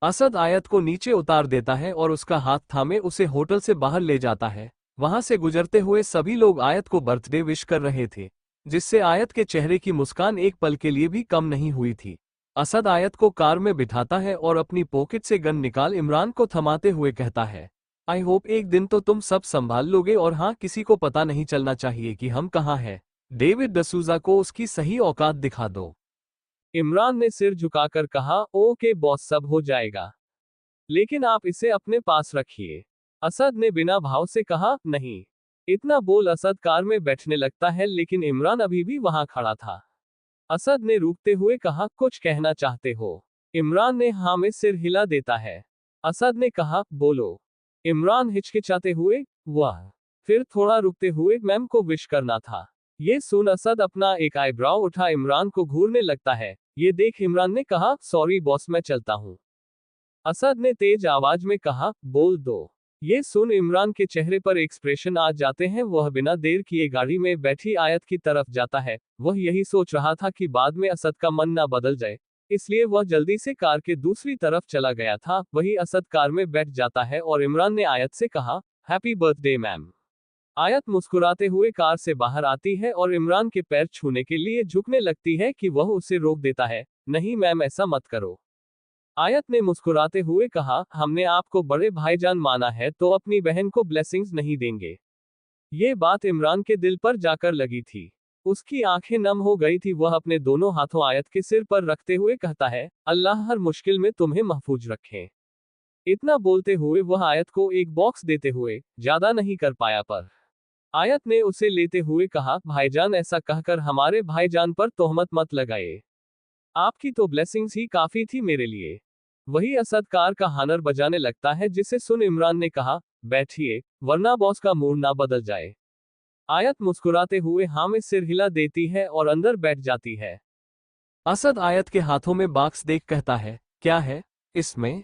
असद आयत को नीचे उतार देता है और उसका हाथ थामे उसे होटल से बाहर ले जाता है। वहां से गुजरते हुए सभी लोग आयत को बर्थडे विश कर रहे थे, जिससे आयत के चेहरे की मुस्कान एक पल के लिए भी कम नहीं हुई थी। असद आयत को कार में बिठाता है और अपनी पॉकेट से गन निकाल इमरान को थमाते हुए कहता है, आई होप एक दिन तो तुम सब संभाल लोगे और हाँ, किसी को पता नहीं चलना चाहिए कि हम कहाँ हैं। डेविड डसूजा को उसकी सही औकात दिखा दो। इमरान ने सिर झुकाकर कहा, ओके बॉस, सब हो जाएगा, लेकिन आप इसे अपने पास रखिए। असद ने बिना भाव से कहा, नहीं। इतना बोल असद कार में बैठने लगता है, लेकिन इमरान अभी भी वहां खड़ा था। असद ने रुकते हुए कहा, कुछ कहना चाहते हो? इमरान ने हाँ में सिर हिला देता है। असद ने कहा, बोलो। इमरान हिचकिचाते हुए, वाह। फिर थोड़ा रुकते हुए, मैम को विश करना था। ये सुन असद अपना एक आईब्राव उठा इमरान को घूरने लगता है। ये देख इमरान ने कहा, सॉरी बॉस, मैं चलता हूँ। असद ने तेज आवाज में कहा, बोल दो। ये सुन इमरान के चेहरे पर एक्सप्रेशन आ जाते हैं। वह बिना देर किए गाड़ी में बैठी आयत की तरफ जाता है। वह यही सोच रहा था कि बाद में असद का मन ना बदल जाए, इसलिए वह जल्दी से कार के दूसरी तरफ चला गया था। वही असद कार में बैठ जाता है और इमरान ने आयत से कहा, हैप्पी बर्थडे मैम। आयत मुस्कुराते हुए कार से बाहर आती है और इमरान के पैर छूने के लिए झुकने लगती है कि वह उसे रोक देता है। नहीं मैम, ऐसा मत करो। आयत ने मुस्कुराते हुए कहा, हमने आपको बड़े भाईजान माना है तो अपनी बहन को ब्लेसिंग्स नहीं देंगे। ये बात इमरान के दिल पर जाकर लगी थी। उसकी आंखें नम हो गई थी। वह अपने दोनों हाथों आयत के सिर पर रखते हुए कहता है, अल्लाह हर मुश्किल में तुम्हें महफूज रखे। इतना बोलते हुए वह आयत को एक बॉक्स देते हुए ज्यादा नहीं कर पाया, पर आयत ने उसे लेते हुए कहा, भाईजान, ऐसा कहकर हमारे भाईजान पर तोहमत मत लगाए। आपकी तो ब्लेसिंग्स ही काफी थी मेरे लिए। वही असद कार का हॉर्न बजाने लगता है, जिसे सुन इमरान ने कहा, बैठिए, वरना बॉस का मूड ना बदल जाए। आयत मुस्कुराते हुए हाँ में सिर हिला देती है और अंदर बैठ जाती है। असद आयत के हाथों में बॉक्स देख कहता है, क्या है इसमें?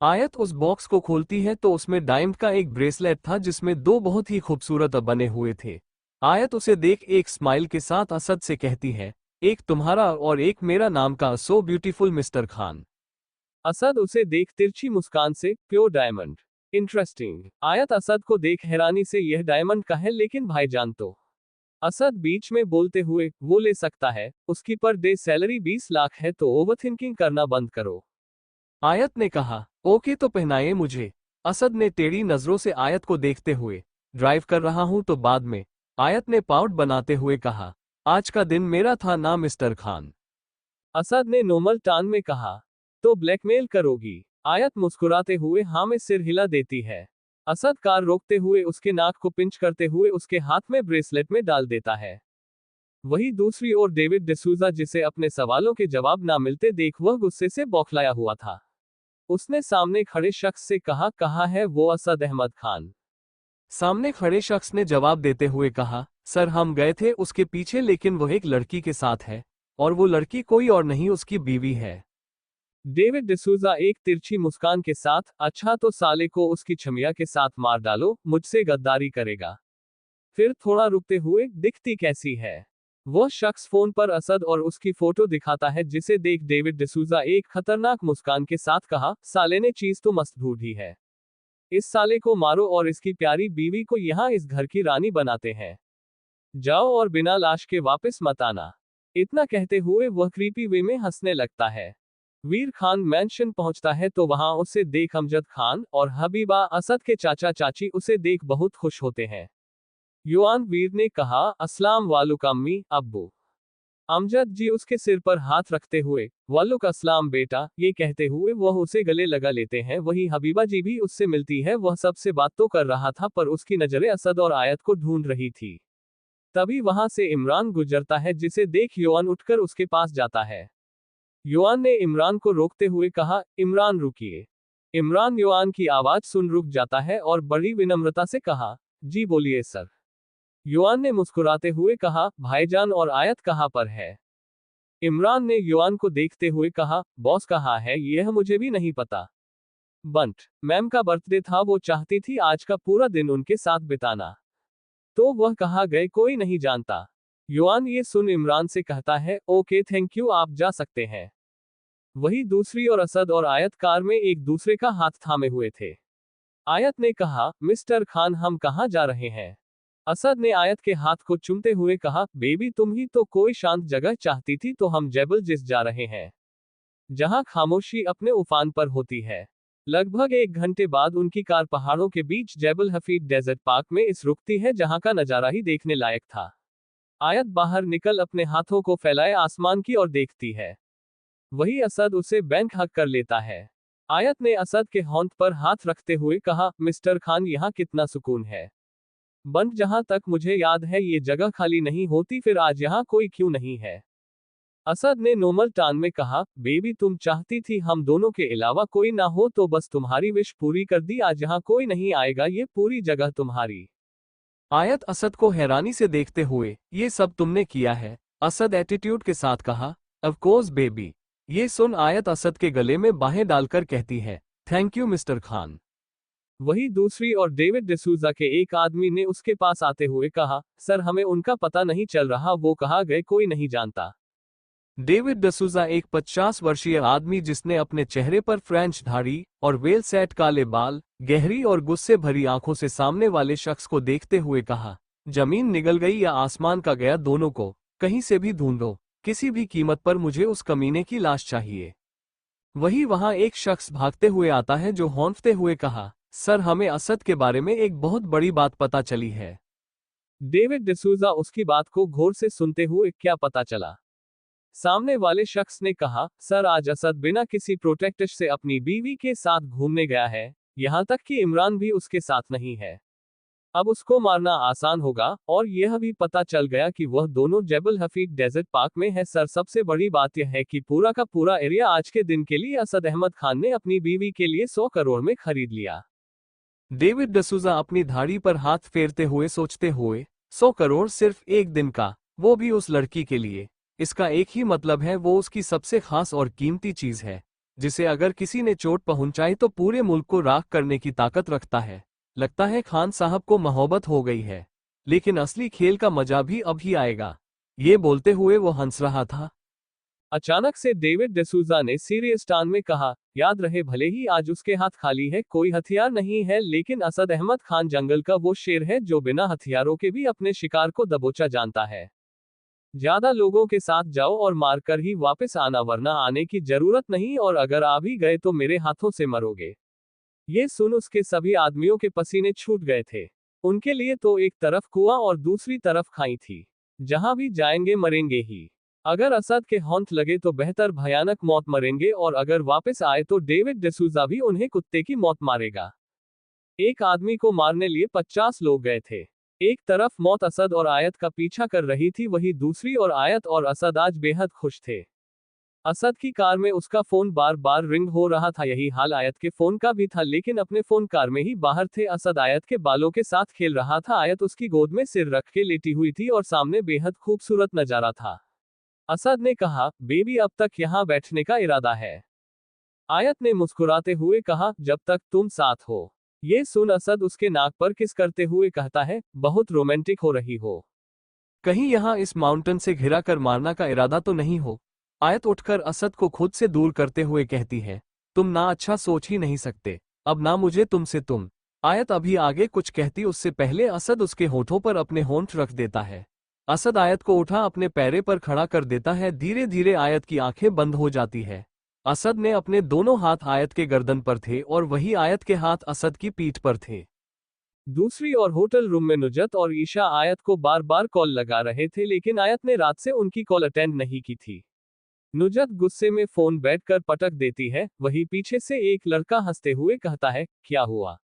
आयत उस बॉक्स को खोलती है तो उसमें डायमंड का एक ब्रेसलेट था, जिसमें दो बहुत ही खूबसूरत बने हुए थे। आयत उसे देख एक स्माइल के साथ असद से कहती है, एक तुम्हारा और एक मेरा नाम का, so beautiful mister Khan. Asad उसे देख तिरछी मुस्कान से, प्योर डायमंड, इंटरेस्टिंग। आयत असद को देख हैरानी से, यह डायमंड का है, लेकिन भाईजान तो। असद बीच में बोलते हुए, वो ले सकता है, उसकी पर डे सैलरी 20 लाख है, तो ओवरथिंकिंग करना बंद करो। आयत ने कहा, ओके तो पहनाइए मुझे। असद ने टेढ़ी नजरों से आयत को देखते हुए, ड्राइव कर रहा हूं तो बाद में। आयत ने पाउट बनाते हुए कहा, आज का दिन मेरा था ना मिस्टर खान। असद ने नोमल टान में कहा, तो ब्लैकमेल करोगी? आयत मुस्कुराते हुए हाँ में सिर हिला देती है। असद कार रोकते हुए उसके नाक को पिंच करते हुए उसके हाथ में ब्रेसलेट में डाल देता है। वही दूसरी ओर डेविड डिसूजा, जिसे अपने सवालों के जवाब ना मिलते देख वह गुस्से से बौखलाया हुआ था। उसने सामने खड़े शख्स से कहा, कहाँ है वो असद अहमद खान? सामने खड़े शख्स ने जवाब देते हुए कहा, सर हम गए थे उसके पीछे, लेकिन वह एक लड़की के साथ है, और वो लड़की कोई और नहीं, उसकी बीवी है। डेविड डिसूजा एक तिरछी मुस्कान के साथ, अच्छा तो साले को उसकी छमिया के साथ मार डालो, मुझसे गद्दारी करेगा। फिर थोड़ा रुकते हुए, दिखती कैसी है? वह शख्स फोन पर असद और उसकी फोटो दिखाता है, जिसे देख डेविड डिसूजा एक खतरनाक मुस्कान के साथ कहा, साले ने चीज तो मस्त ढूंढी है। इस साले को मारो और इसकी प्यारी बीवी को यहाँ इस घर की रानी बनाते हैं। जाओ और बिना लाश के वापस मत आना। इतना कहते हुए वह क्रीपी वे में हंसने लगता है। वीर खान मैंशन पहुंचता है तो वहां उसे देख अमजद खान और हबीबा, असद के चाचा चाची, उसे देख बहुत खुश होते हैं। युआन वीर ने कहा, अस्सलाम वालेकुम अम्मी अब्बू। अमजद जी उसके सिर पर हाथ रखते हुए, वालेकुम अस्सलाम बेटा, ये कहते हुए वह उसे गले लगा लेते हैं। वही हबीबा जी भी उससे मिलती है। वह सबसे बात तो कर रहा था, पर उसकी नजरें असद और आयत को ढूंढ रही थी। तभी वहां से इमरान गुजरता है, जिसे देख युआन उठकर उसके पास जाता है। युआन ने इमरान को रोकते हुए कहा, इमरान रुकिए। इमरान युआन की आवाज सुन रुक जाता है और बड़ी विनम्रता से कहा, जी बोलिए सर। युआन ने मुस्कुराते हुए कहा, भाईजान और आयत कहाँ पर है? इमरान ने युआन को देखते हुए कहा, बॉस कहाँ है यह मुझे भी नहीं पता। बंट मैम का बर्थडे था, वो चाहती थी आज का पूरा दिन उनके साथ बिताना, तो वह कहाँ गए कोई नहीं जानता। युआन ये सुन इमरान से कहता है, ओके थैंक यू, आप जा सकते हैं। वही दूसरी ओर असद और आयत कार में एक दूसरे का हाथ थामे हुए थे। आयत ने कहा, मिस्टर खान हम कहाँ जा रहे हैं? असद ने आयत के हाथ को चूमते हुए कहा, बेबी तुम ही तो कोई शांत जगह चाहती थी, तो हम जेबल जिस जा रहे हैं, जहां खामोशी अपने उफान पर होती है। लगभग 1 घंटे बाद उनकी कार पहाड़ों के बीच जैबल हफीद डेजर्ट पार्क में इस रुकती है, जहां का नजारा ही देखने लायक था। आयत बाहर निकल अपने हाथों को फैलाए आसमान की ओर देखती है। वही असद उसे बैंक हक कर लेता है। आयत ने असद के होंठ पर हाथ रखते हुए कहा, मिस्टर खान, यहाँ कितना सुकून है। बंद जहां तक मुझे याद है ये जगह खाली नहीं होती, फिर आज यहाँ कोई क्यों नहीं है। असद ने नोमल टान में कहा, बेबी तुम चाहती थी हम दोनों के अलावा कोई ना हो, तो बस तुम्हारी विश पूरी कर दी, आज यहाँ कोई नहीं आएगा, ये पूरी जगह तुम्हारी। आयत असद को हैरानी से देखते हुए, ये सब तुमने किया है? असद एटीट्यूड के साथ कहा, ऑफ कोर्स बेबी। ये सुन आयत असद के गले में बाहें डालकर कहती है, थैंक यू मिस्टर खान। वही दूसरी और डेविड डिसूजा के एक आदमी ने उसके पास आते हुए कहा, सर हमें उनका पता नहीं चल रहा, वो कहाँ गए कोई नहीं जानता। डेविड डिसूजा एक 50 वर्षीय आदमी जिसने अपने चेहरे पर फ्रेंच दाढ़ी और वेल सेट काले बाल, गहरी और गुस्से भरी आंखों से सामने वाले शख्स को देखते हुए कहा, जमीन निगल गई या आसमान का गया, दोनों को कहीं से भी ढूंढो, किसी भी कीमत पर मुझे उस कमीने की लाश चाहिए। वही वहां एक शख्स भागते हुए आता है जो हौंफते हुए कहा, सर हमें असद के बारे में एक बहुत बड़ी बात पता चली है। डेविड डिसूजा उसकी बात को गौर से सुनते हुए, क्या पता चला? सामने वाले शख्स ने कहा, सर आज असद बिना किसी प्रोटेक्टर से अपनी बीवी के साथ घूमने गया है, यहां तक कि इमरान भी उसके साथ नहीं है। अब उसको मारना आसान होगा, और यह भी पता चल गया कि वह दोनों जैबल हफीद डेजर्ट पार्क में है। सर सबसे बड़ी बात यह है कि पूरा का पूरा एरिया आज के दिन के लिए असद अहमद खान ने अपनी बीवी के लिए 100 करोड़ में खरीद लिया। डेविड डिसूजा अपनी दाढ़ी पर हाथ फेरते हुए सोचते हुए, 100 करोड़ सिर्फ एक दिन का, वो भी उस लड़की के लिए। इसका एक ही मतलब है, वो उसकी सबसे खास और कीमती चीज है, जिसे अगर किसी ने चोट पहुंचाई तो पूरे मुल्क को राख करने की ताकत रखता है। लगता है खान साहब को मोहब्बत हो गई है, लेकिन असली खेल का मजा भी अभी आएगा। ये बोलते हुए वो हंस रहा था। अचानक से डेविड डिसूजा ने सीरियस टोन में कहा, याद रहे भले ही आज उसके हाथ खाली है, कोई हथियार नहीं है, लेकिन असद अहमद खान जंगल का वो शेर है जो बिना हथियारों के भी अपने शिकार को दबोचा जानता है। ज्यादा लोगों के साथ जाओ और मारकर ही वापस आना, वरना आने की जरूरत नहीं, और अगर आ भी गए तो मेरे हाथों से मरोगे। ये सुन उसके सभी आदमियों के पसीने छूट गए थे। उनके लिए तो एक तरफ कुआं और दूसरी तरफ खाई थी। जहां भी जाएंगे मरेंगे ही। अगर असद के होंठ लगे तो बेहतर भयानक मौत मरेंगे, और अगर वापस आए तो डेविड डिसूजा भी उन्हें कुत्ते की मौत मारेगा। एक आदमी को मारने लिए 50 लोग गए थे। एक तरफ मौत असद और आयत का पीछा कर रही थी, वही दूसरी ओर आयत और असद आज बेहद खुश थे। असद की कार में उसका फोन बार बार रिंग हो रहा था, यही हाल आयत के फोन का भी था, लेकिन अपने फोन कार में ही बाहर थे। असद आयत के बालों के साथ खेल रहा था, आयत उसकी गोद में सिर रख के लेटी हुई थी और सामने बेहद खूबसूरत नजारा था। असद ने कहा, बेबी अब तक यहाँ बैठने का इरादा है? आयत ने मुस्कुराते हुए कहा, जब तक तुम साथ हो। ये सुन असद उसके नाक पर किस करते हुए कहता है, बहुत रोमांटिक हो रही हो। कहीं यहाँ इस माउंटेन से घिरा कर मारना का इरादा तो नहीं हो? आयत उठकर असद को खुद से दूर करते हुए कहती है, तुम ना अच्छा सोच ही नहीं सकते, अब ना मुझे तुमसे तुम। आयत अभी आगे कुछ कहती उससे पहले असद उसके होठों पर अपने होंठ रख देता है। असद आयत को उठा अपने पैरे पर खड़ा कर देता है, धीरे धीरे आयत की आंखें बंद हो जाती है। असद ने अपने दोनों हाथ आयत के गर्दन पर थे और वही आयत के हाथ असद की पीठ पर थे। दूसरी ओर होटल रूम में नुजत और ईशा आयत को बार बार कॉल लगा रहे थे, लेकिन आयत ने रात से उनकी कॉल अटेंड नहीं की थी। नुजत गुस्से में फोन बैठकर पटक देती है, वही पीछे से एक लड़का हंसते हुए कहता है, क्या हुआ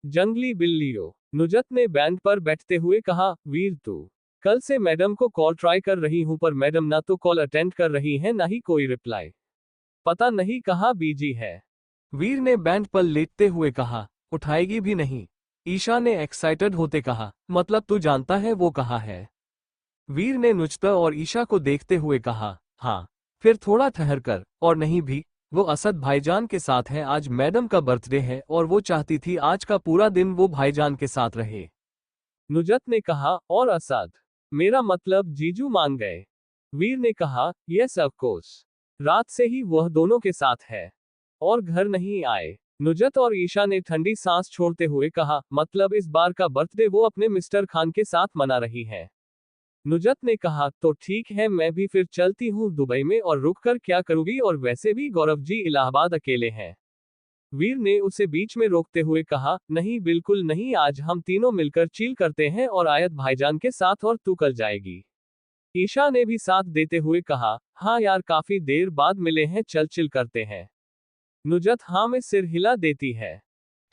जंगली बिल्लियों? नुजत ने बैंड पर बैठते हुए कहा, वीर तू कल से मैडम को कॉल ट्राई कर रही हूं, पर मैडम ना तो कॉल अटेंड कर रही हैं ना ही कोई रिप्लाई, पता नहीं कहाँ बिजी है। वीर ने बैंड पर लेटते हुए कहा, उठाएगी भी नहीं। ईशा ने एक्साइटेड होते कहा, मतलब तू जानता है वो कहाँ है? वीर ने नुजता और ईशा को देखते हुए कहा, हाँ। फिर थोड़ा ठहर कर, और नहीं भी, वो असद भाईजान के साथ है, आज मैडम का बर्थडे है और वो चाहती थी आज का पूरा दिन वो भाईजान के साथ रहे। नुजत ने कहा, और असद? मेरा मतलब जीजू मान गए। वीर ने कहा, यस ऑफ कोर्स, रात से ही वह दोनों के साथ है और घर नहीं आए। नुजत और ईशा ने ठंडी सांस छोड़ते हुए कहा, मतलब इस बार का बर्थडे वो अपने मिस्टर खान के साथ मना रही है। नुजत ने कहा, तो ठीक है, मैं भी फिर चलती हूँ दुबई में, और रुक कर क्या करूंगी, और वैसे भी गौरव जी इलाहाबाद अकेले हैं। वीर ने उसे बीच में रोकते हुए कहा, नहीं बिल्कुल नहीं, आज हम तीनों मिलकर चिल करते हैं और आयत भाईजान के साथ, और तू कल जाएगी। ईशा ने भी साथ देते हुए कहा, हाँ यार काफी देर बाद मिले हैं, चल चिल करते हैं। नुजत हाँ में सिर हिला देती है।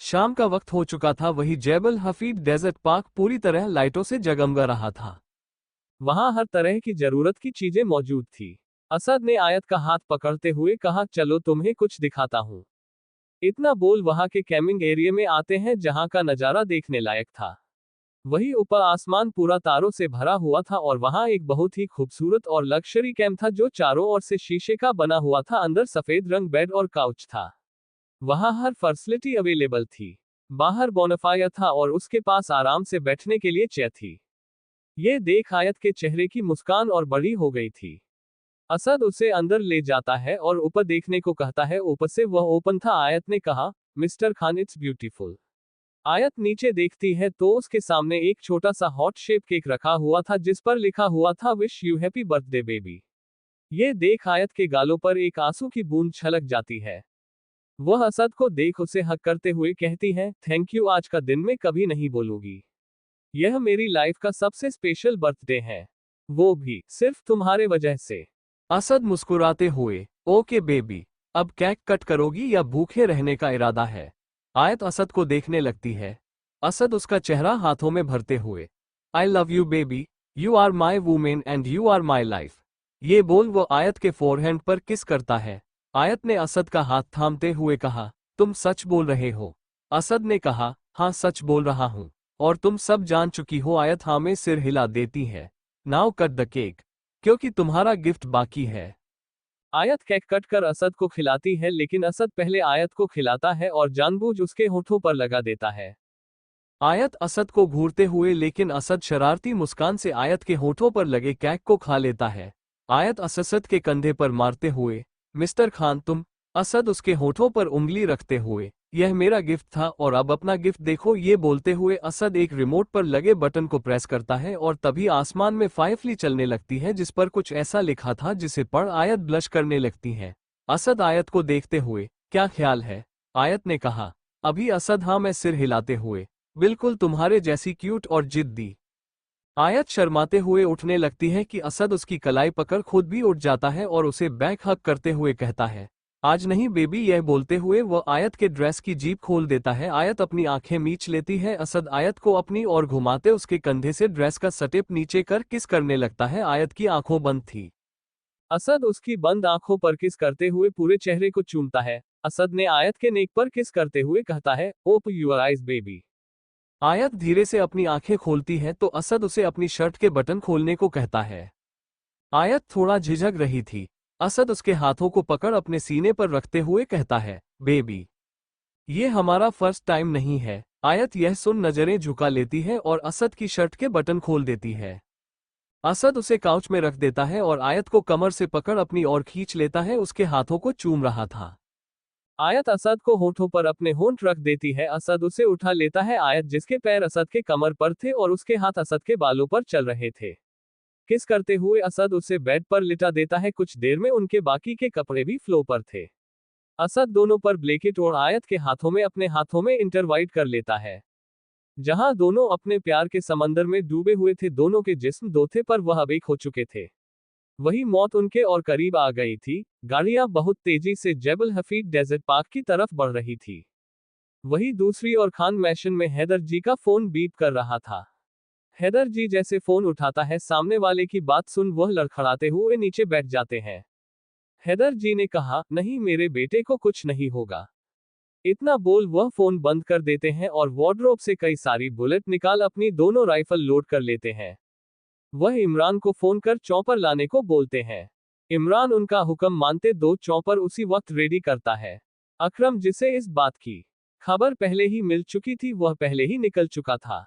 शाम का वक्त हो चुका था। वही जेबल हफीद डेजर्ट पार्क पूरी तरह लाइटों से जगमगा रहा था। वहां हर तरह की जरूरत की चीजें मौजूद थी। असद ने आयत का हाथ पकड़ते हुए कहा, चलो तुम्हें कुछ दिखाता हूं। इतना बोल वहां के कैंपिंग एरिया में आते हैं, जहां का नजारा देखने लायक था। वही ऊपर आसमान पूरा तारों से भरा हुआ था और वहां एक बहुत ही खूबसूरत और लग्जरी कैंप था जो चारों ओर से शीशे का बना हुआ था। अंदर सफेद रंग बेड और काउच था। वहां हर फैसिलिटी अवेलेबल थी। बाहर बोनाफायर था और उसके पास आराम से बैठने के लिए चेयर थी। ये देख आयत के चेहरे की मुस्कान और बड़ी हो गई थी। असद उसे अंदर ले जाता है और ऊपर देखने को कहता है। ऊपर से वह ओपन था। आयत ने कहा, मिस्टर खान इट्स ब्यूटीफुल। आयत नीचे देखती है तो उसके सामने एक छोटा सा हॉट शेप केक रखा हुआ था जिस पर लिखा हुआ था, wish you happy birthday baby. ये देख आयत के गालों पर एक आंसू की बूंद छलक जाती है। वह असद को देख उसे हक करते हुए कहती है, थैंक यू, आज का दिन मैं कभी नहीं भूलूंगी। यह मेरी लाइफ का सबसे स्पेशल बर्थडे है, वो भी सिर्फ तुम्हारे वजह से। असद मुस्कुराते हुए, ओके बेबी, अब केक कट करोगी या भूखे रहने का इरादा है? आयत असद को देखने लगती है। असद उसका चेहरा हाथों में भरते हुए, I love you baby, you are my women and you are my life. ये बोल वो आयत के फोरहेंड पर किस करता है। आयत ने असद का हाथ थामते हुए कहा, तुम सच बोल रहे हो? असद ने कहा, हाँ सच बोल रहा हूँ, और तुम सब जान चुकी हो। आयत हाँ में सिर हिला देती है। नाउ कट द केक, क्योंकि तुम्हारा गिफ्ट बाकी है। आयत केक कट कर असद को खिलाती है, लेकिन असद पहले आयत को खिलाता है और जानबूझ उसके होठों पर लगा देता है। आयत असद को घूरते हुए, लेकिन असद शरारती मुस्कान से आयत के होठों पर लगे केक को खा लेता है। आयत असद के कंधे पर मारते हुए, मिस्टर खान तुम। असद उसके होठों पर उंगली रखते हुए, यह मेरा गिफ्ट था और अब अपना गिफ्ट देखो। ये बोलते हुए असद एक रिमोट पर लगे बटन को प्रेस करता है और तभी आसमान में फाइफली चलने लगती है जिस पर कुछ ऐसा लिखा था जिसे पढ़ आयत ब्लश करने लगती है। असद आयत को देखते हुए, क्या ख्याल है? आयत ने कहा। अभी असद हाँ में सिर हिलाते हुए, बिल्कुल तुम्हारे जैसी क्यूट और जिद्दी। आयत शर्माते हुए उठने लगती है कि असद उसकी कलाई पकड़ खुद भी उठ जाता है और उसे बैक हक करते हुए कहता है, आज नहीं बेबी। यह बोलते हुए वह आयत के ड्रेस की जीप खोल देता है। आयत अपनी आंखें मीच लेती है। असद आयत को अपनी ओर घुमाते उसके कंधे से ड्रेस का सटेप नीचे कर किस करने लगता है। आयत की आंखों बंद थी। असद उसकी बंद आंखों पर किस करते हुए पूरे चेहरे को चूमता है। असद ने आयत के नेक पर किस करते हुए कहता है, ओप यूर आइज बेबी। आयत धीरे से अपनी आंखें खोलती है तो असद उसे अपनी शर्ट के बटन खोलने को कहता है। आयत थोड़ा झिझक रही थी। असद उसके हाथों को पकड़ अपने सीने पर रखते हुए कहता है, बेबी, ये हमारा फर्स्ट टाइम नहीं है। आयत यह सुन नजरें झुका लेती है और असद की शर्ट के बटन खोल देती है। असद उसे काउच में रख देता है और आयत को कमर से पकड़ अपनी ओर खींच लेता है। उसके हाथों को चूम रहा था। आयत असद को होठों पर अपने होंठ रख देती है। असद उसे उठा लेता है। आयत जिसके पैर असद के कमर पर थे और उसके हाथ असद के बालों पर चल रहे थे, किस करते हुए असद उसे बेड पर लिटा देता है। कुछ देर में उनके बाकी के कपड़े भी फ्लो पर थे। असद दोनों पर ब्लैंकेट और आयत के हाथों में अपने हाथों में इंटरवाइट कर लेता है। जहां दोनों अपने प्यार के समंदर में डूबे हुए थे, दोनों के जिस्म दो थे पर वह अब एक हो चुके थे। वही मौत उनके और करीब आ गई थी। गाड़ियां बहुत तेजी से जेबल हफीद डेजर्ट पार्क की तरफ बढ़ रही थी। वही दूसरी ओर खान मैशन में हैदर जी का फोन बीप कर रहा था। हैदर जी जैसे फोन उठाता है, सामने वाले की बात सुन वह लड़खड़ाते हुए नीचे बैठ जाते हैं। हैदर जी ने कहा, नहीं मेरे बेटे को कुछ नहीं होगा। इतना बोल वह फोन बंद कर देते हैं और वार्डरोब से कई सारी बुलेट निकाल अपनी दोनों राइफल लोड कर लेते हैं। वह इमरान को फोन कर चॉपर लाने को बोलते हैं। इमरान उनका हुक्म मानते दो चॉपर उसी वक्त रेडी करता है। अकरम, जिसे इस बात की खबर पहले ही मिल चुकी थी, वह पहले ही निकल चुका था।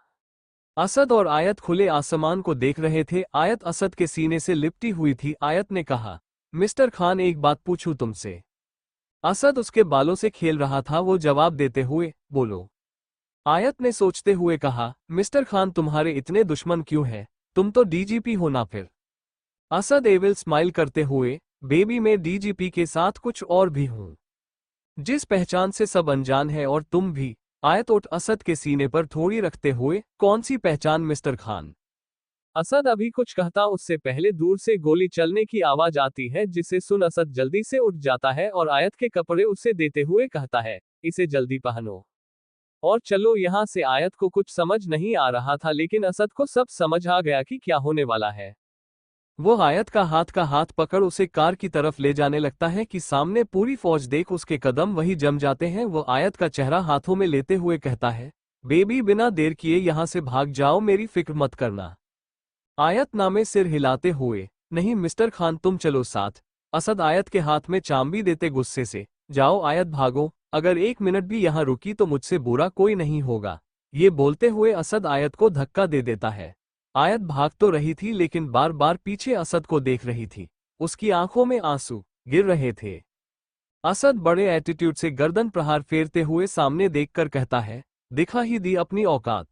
असद और आयत खुले आसमान को देख रहे थे। आयत असद के सीने से लिपटी हुई थी। आयत ने कहा, मिस्टर खान एक बात पूछूं तुमसे? असद उसके बालों से खेल रहा था। वो जवाब देते हुए, बोलो। आयत ने सोचते हुए कहा, मिस्टर खान तुम्हारे इतने दुश्मन क्यों हैं? तुम तो डीजीपी हो ना फिर? असद एविल स्माइल करते हुए, बेबी मैं डीजीपी के साथ कुछ और भी हूं। जिस पहचान से सब अनजान है और तुम भी। आयत उठ असद के सीने पर थोड़ी रखते हुए, कौन सी पहचान मिस्टर खान? असद अभी कुछ कहता उससे पहले दूर से गोली चलने की आवाज आती है, जिसे सुन असद जल्दी से उठ जाता है और आयत के कपड़े उसे देते हुए कहता है, इसे जल्दी पहनो और चलो यहाँ से। आयत को कुछ समझ नहीं आ रहा था, लेकिन असद को सब समझ आ गया कि क्या होने वाला है। वो आयत का हाथ पकड़ उसे कार की तरफ ले जाने लगता है कि सामने पूरी फौज देख उसके कदम वही जम जाते हैं। वो आयत का चेहरा हाथों में लेते हुए कहता है, बेबी बिना देर किए यहाँ से भाग जाओ, मेरी फिक्र मत करना। आयत नामे सिर हिलाते हुए, नहीं मिस्टर खान तुम चलो साथ। असद आयत के हाथ में चांबी देते गुस्से से, जाओ आयत भागो, अगर 1 मिनट भी यहाँ रुकी तो मुझसे बुरा कोई नहीं होगा। ये बोलते हुए असद आयत को धक्का दे देता है। आयत भाग तो रही थी लेकिन बार बार पीछे असद को देख रही थी। उसकी आंखों में आंसू गिर रहे थे। असद बड़े एटीट्यूड से गर्दन प्रहार फेरते हुए सामने देखकर कहता है, दिखा ही दी अपनी औकात।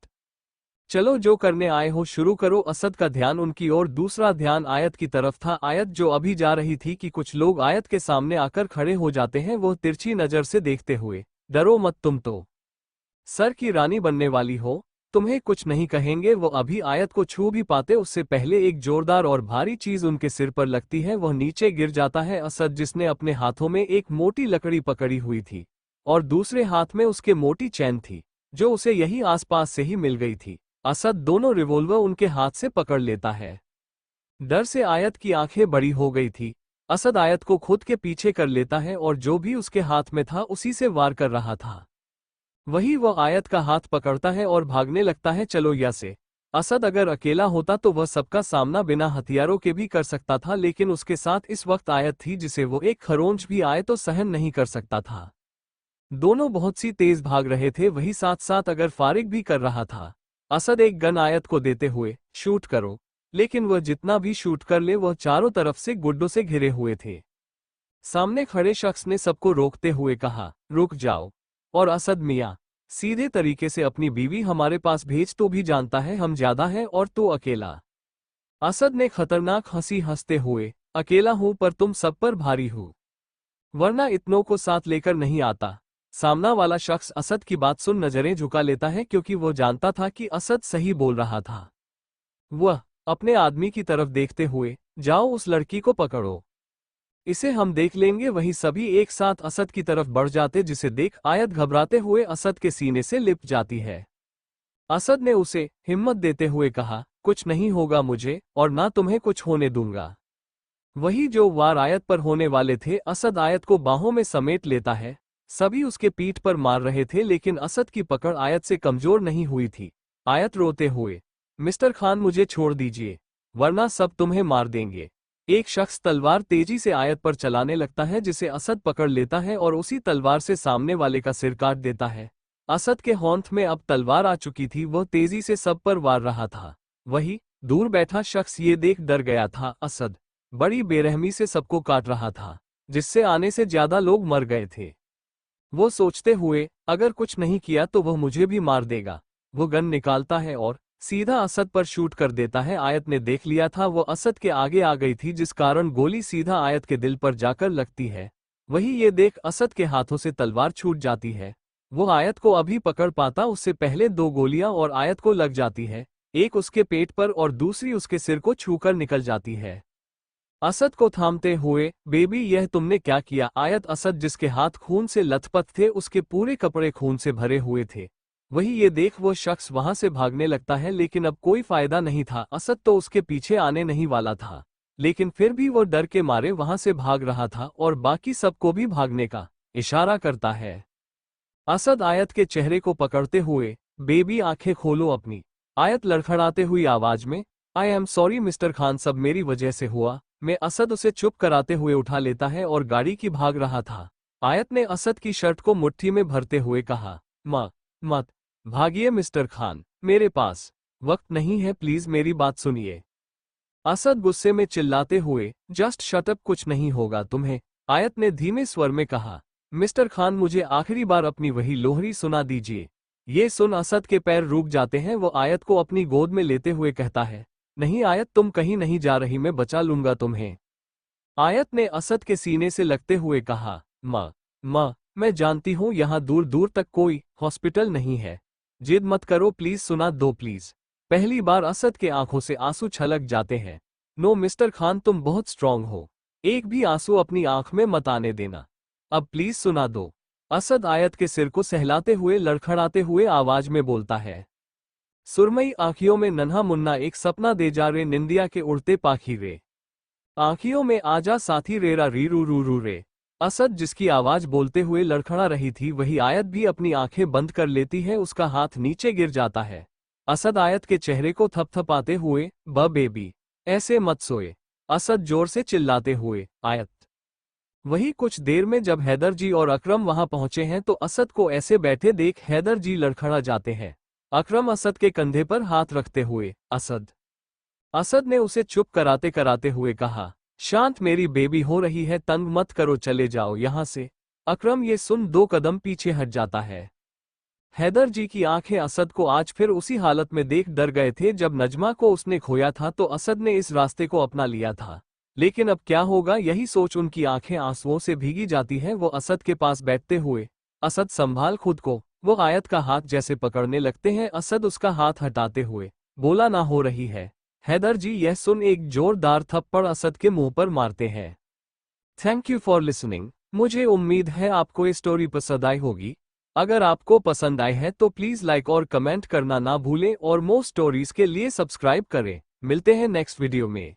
चलो जो करने आए हो शुरू करो। असद का ध्यान उनकी ओर, दूसरा ध्यान आयत की तरफ था। आयत जो अभी जा रही थी कि कुछ लोग आयत के सामने आकर खड़े हो जाते हैं, वो तिरछी नजर से देखते हुए, डरो मत, तुम तो सर की रानी बनने वाली हो, तुम्हें कुछ नहीं कहेंगे। वो अभी आयत को छू भी पाते उससे पहले एक जोरदार और भारी चीज उनके सिर पर लगती है। वह नीचे गिर जाता है। असद जिसने अपने हाथों में एक मोटी लकड़ी पकड़ी हुई थी और दूसरे हाथ में उसके मोटी चैन थी, जो उसे यही आसपास से ही मिल गई थी। असद दोनों रिवॉल्वर उनके हाथ से पकड़ लेता है। डर से आयत की आंखें बड़ी हो गई थी। असद आयत को खुद के पीछे कर लेता है और जो भी उसके हाथ में था उसी से वार कर रहा था। वही वह आयत का हाथ पकड़ता है और भागने लगता है, चलो यहाँ से। असद अगर अकेला होता तो वह सबका सामना बिना हथियारों के भी कर सकता था, लेकिन उसके साथ इस वक्त आयत थी जिसे वो एक खरोंच भी आए तो सहन नहीं कर सकता था। दोनों बहुत सी तेज भाग रहे थे, वही साथ साथ अगर फारिग भी कर रहा था। असद एक गन आयत को देते हुए, शूट करो, लेकिन वह जितना भी शूट कर ले वह चारों तरफ से गुड्डों से घिरे हुए थे। सामने खड़े शख्स ने सबको रोकते हुए कहा, रुक जाओ। और असद मियाँ, सीधे तरीके से अपनी बीवी हमारे पास भेज, तो भी जानता है हम ज्यादा हैं और तो अकेला। असद ने खतरनाक हंसी हंसते हुए, अकेला हूं पर तुम सब पर भारी हूं, वरना इतनों को साथ लेकर नहीं आता। सामना वाला शख्स असद की बात सुन नजरें झुका लेता है, क्योंकि वो जानता था कि असद सही बोल रहा था। वह अपने आदमी की तरफ देखते हुए, जाओ उस लड़की को पकड़ो, इसे हम देख लेंगे। वही सभी एक साथ असद की तरफ बढ़ जाते, जिसे देख आयत घबराते हुए असद के सीने से लिपट जाती है। असद ने उसे हिम्मत देते हुए कहा, कुछ नहीं होगा मुझे और ना तुम्हें कुछ होने दूंगा। वही जो वार आयत पर होने वाले थे, असद आयत को बाहों में समेट लेता है। सभी उसके पीठ पर मार रहे थे, लेकिन असद की पकड़ आयत से कमजोर नहीं हुई थी। आयत रोते हुए, मिस्टर खान मुझे छोड़ दीजिए, वरना सब तुम्हें मार देंगे। एक शख्स तलवार तेजी से आयत पर चलाने लगता है, जिसे असद पकड़ लेता है और उसी तलवार से सामने वाले का सिर काट देता है। असद के होंठ में अब तलवार आ चुकी थी, वह तेजी से सब पर वार रहा था। वही दूर बैठा शख्स ये देख डर गया था, असद बड़ी बेरहमी से सबको काट रहा था, जिससे आने से ज्यादा लोग मर गए थे। वो सोचते हुए, अगर कुछ नहीं किया तो वह मुझे भी मार देगा। वो गन निकालता है और सीधा असद पर शूट कर देता है। आयत ने देख लिया था वो असद के आगे आ गई थी, जिस कारण गोली सीधा आयत के दिल पर जाकर लगती है। वही ये देख असद के हाथों से तलवार छूट जाती है। वो आयत को अभी पकड़ पाता उससे पहले दो गोलियां और आयत को लग जाती है, एक उसके पेट पर और दूसरी उसके सिर को छूकर निकल जाती है। असद को थामते हुए, बेबी यह तुमने क्या किया? आयत असद जिसके हाथ खून से लथपथ थे, उसके पूरे कपड़े खून से भरे हुए थे। वही ये देख वो शख्स वहां से भागने लगता है, लेकिन अब कोई फायदा नहीं था। असद तो उसके पीछे आने नहीं वाला था, लेकिन फिर भी वो डर के मारे वहां से भाग रहा था और बाकी सबको भी भागने का इशारा करता है। असद आयत के चेहरे को पकड़ते हुए, बेबी आंखें खोलो अपनी। आयत लड़खड़ाते हुई आवाज में, I am sorry mister Khan, सब मेरी वजह से हुआ। मैं असद उसे चुप कराते हुए उठा लेता है और गाड़ी की भाग रहा था। आयत ने असद की शर्ट को मुट्ठी में भरते हुए कहा, माँ मत भागिए मिस्टर खान, मेरे पास वक्त नहीं है, प्लीज मेरी बात सुनिए। असद गुस्से में चिल्लाते हुए, जस्ट शट अप, कुछ नहीं होगा तुम्हें। आयत ने धीमे स्वर में कहा, मिस्टर खान मुझे आखिरी बार अपनी वही लोहरी सुना दीजिए। ये सुन असद के पैर रुक जाते हैं। वो आयत को अपनी गोद में लेते हुए कहता है, नहीं आयत तुम कहीं नहीं जा रही, मैं बचा लूंगा तुम्हें। आयत ने असद के सीने से लगते हुए कहा, माँ मैं जानती हूँ यहाँ दूर दूर तक कोई हॉस्पिटल नहीं है। जिद मत करो प्लीज, सुना दो प्लीज। पहली बार असद के आंखों से आंसू छलक जाते हैं। नो मिस्टर खान, तुम बहुत स्ट्रांग हो, एक भी आंसू अपनी आंख में मत आने देना, अब प्लीज सुना दो। असद आयत के सिर को सहलाते हुए लड़खड़ाते हुए आवाज में बोलता है। सुरमई आंखियों में नन्हा मुन्ना एक सपना दे जा रे, निंदिया के उड़ते पाखी रे। आंखियों में आजा साथी रेरा री रू रू रू रे। असद जिसकी आवाज बोलते हुए लड़खड़ा रही थी वही आयत भी अपनी आंखें बंद कर लेती है, उसका हाथ नीचे गिर जाता है। असद आयत के चेहरे को थपथपाते हुए, ब बेबी ऐसे मत सोए, असद जोर से चिल्लाते हुए। आयत। वही कुछ देर में जब हैदर जी और अकरम वहां पहुंचे हैं तो असद को ऐसे बैठे देख हैदर जी लड़खड़ा जाते हैं। अकरम असद के कंधे पर हाथ रखते हुए, असद। असद ने उसे चुप कराते कराते हुए कहा, शांत मेरी बेबी हो रही है, तंग मत करो, चले जाओ यहां से। अकरम ये सुन 2 कदम पीछे हट जाता है। हैदर जी की आंखें असद को आज फिर उसी हालत में देख डर गए थे जब नजमा को उसने खोया था तो असद ने इस रास्ते को अपना लिया था। लेकिन अब क्या होगा यही सोच उनकी आंखें आंसुओं से भीगी जाती हैं। वो असद के पास बैठते हुए, असद संभाल खुद को। वो आयत का हाथ जैसे पकड़ने लगते हैं। असद उसका हाथ हटाते हुए बोला, ना हो रही है। हैदर जी यह सुन एक जोरदार थप्पड़ असद के मुंह पर मारते हैं। Thank you for listening. मुझे उम्मीद है आपको ये स्टोरी पसंद आई होगी। अगर आपको पसंद आई है तो प्लीज लाइक और कमेंट करना ना भूलें और मोर स्टोरीज के लिए सब्सक्राइब करें। मिलते हैं नेक्स्ट वीडियो में।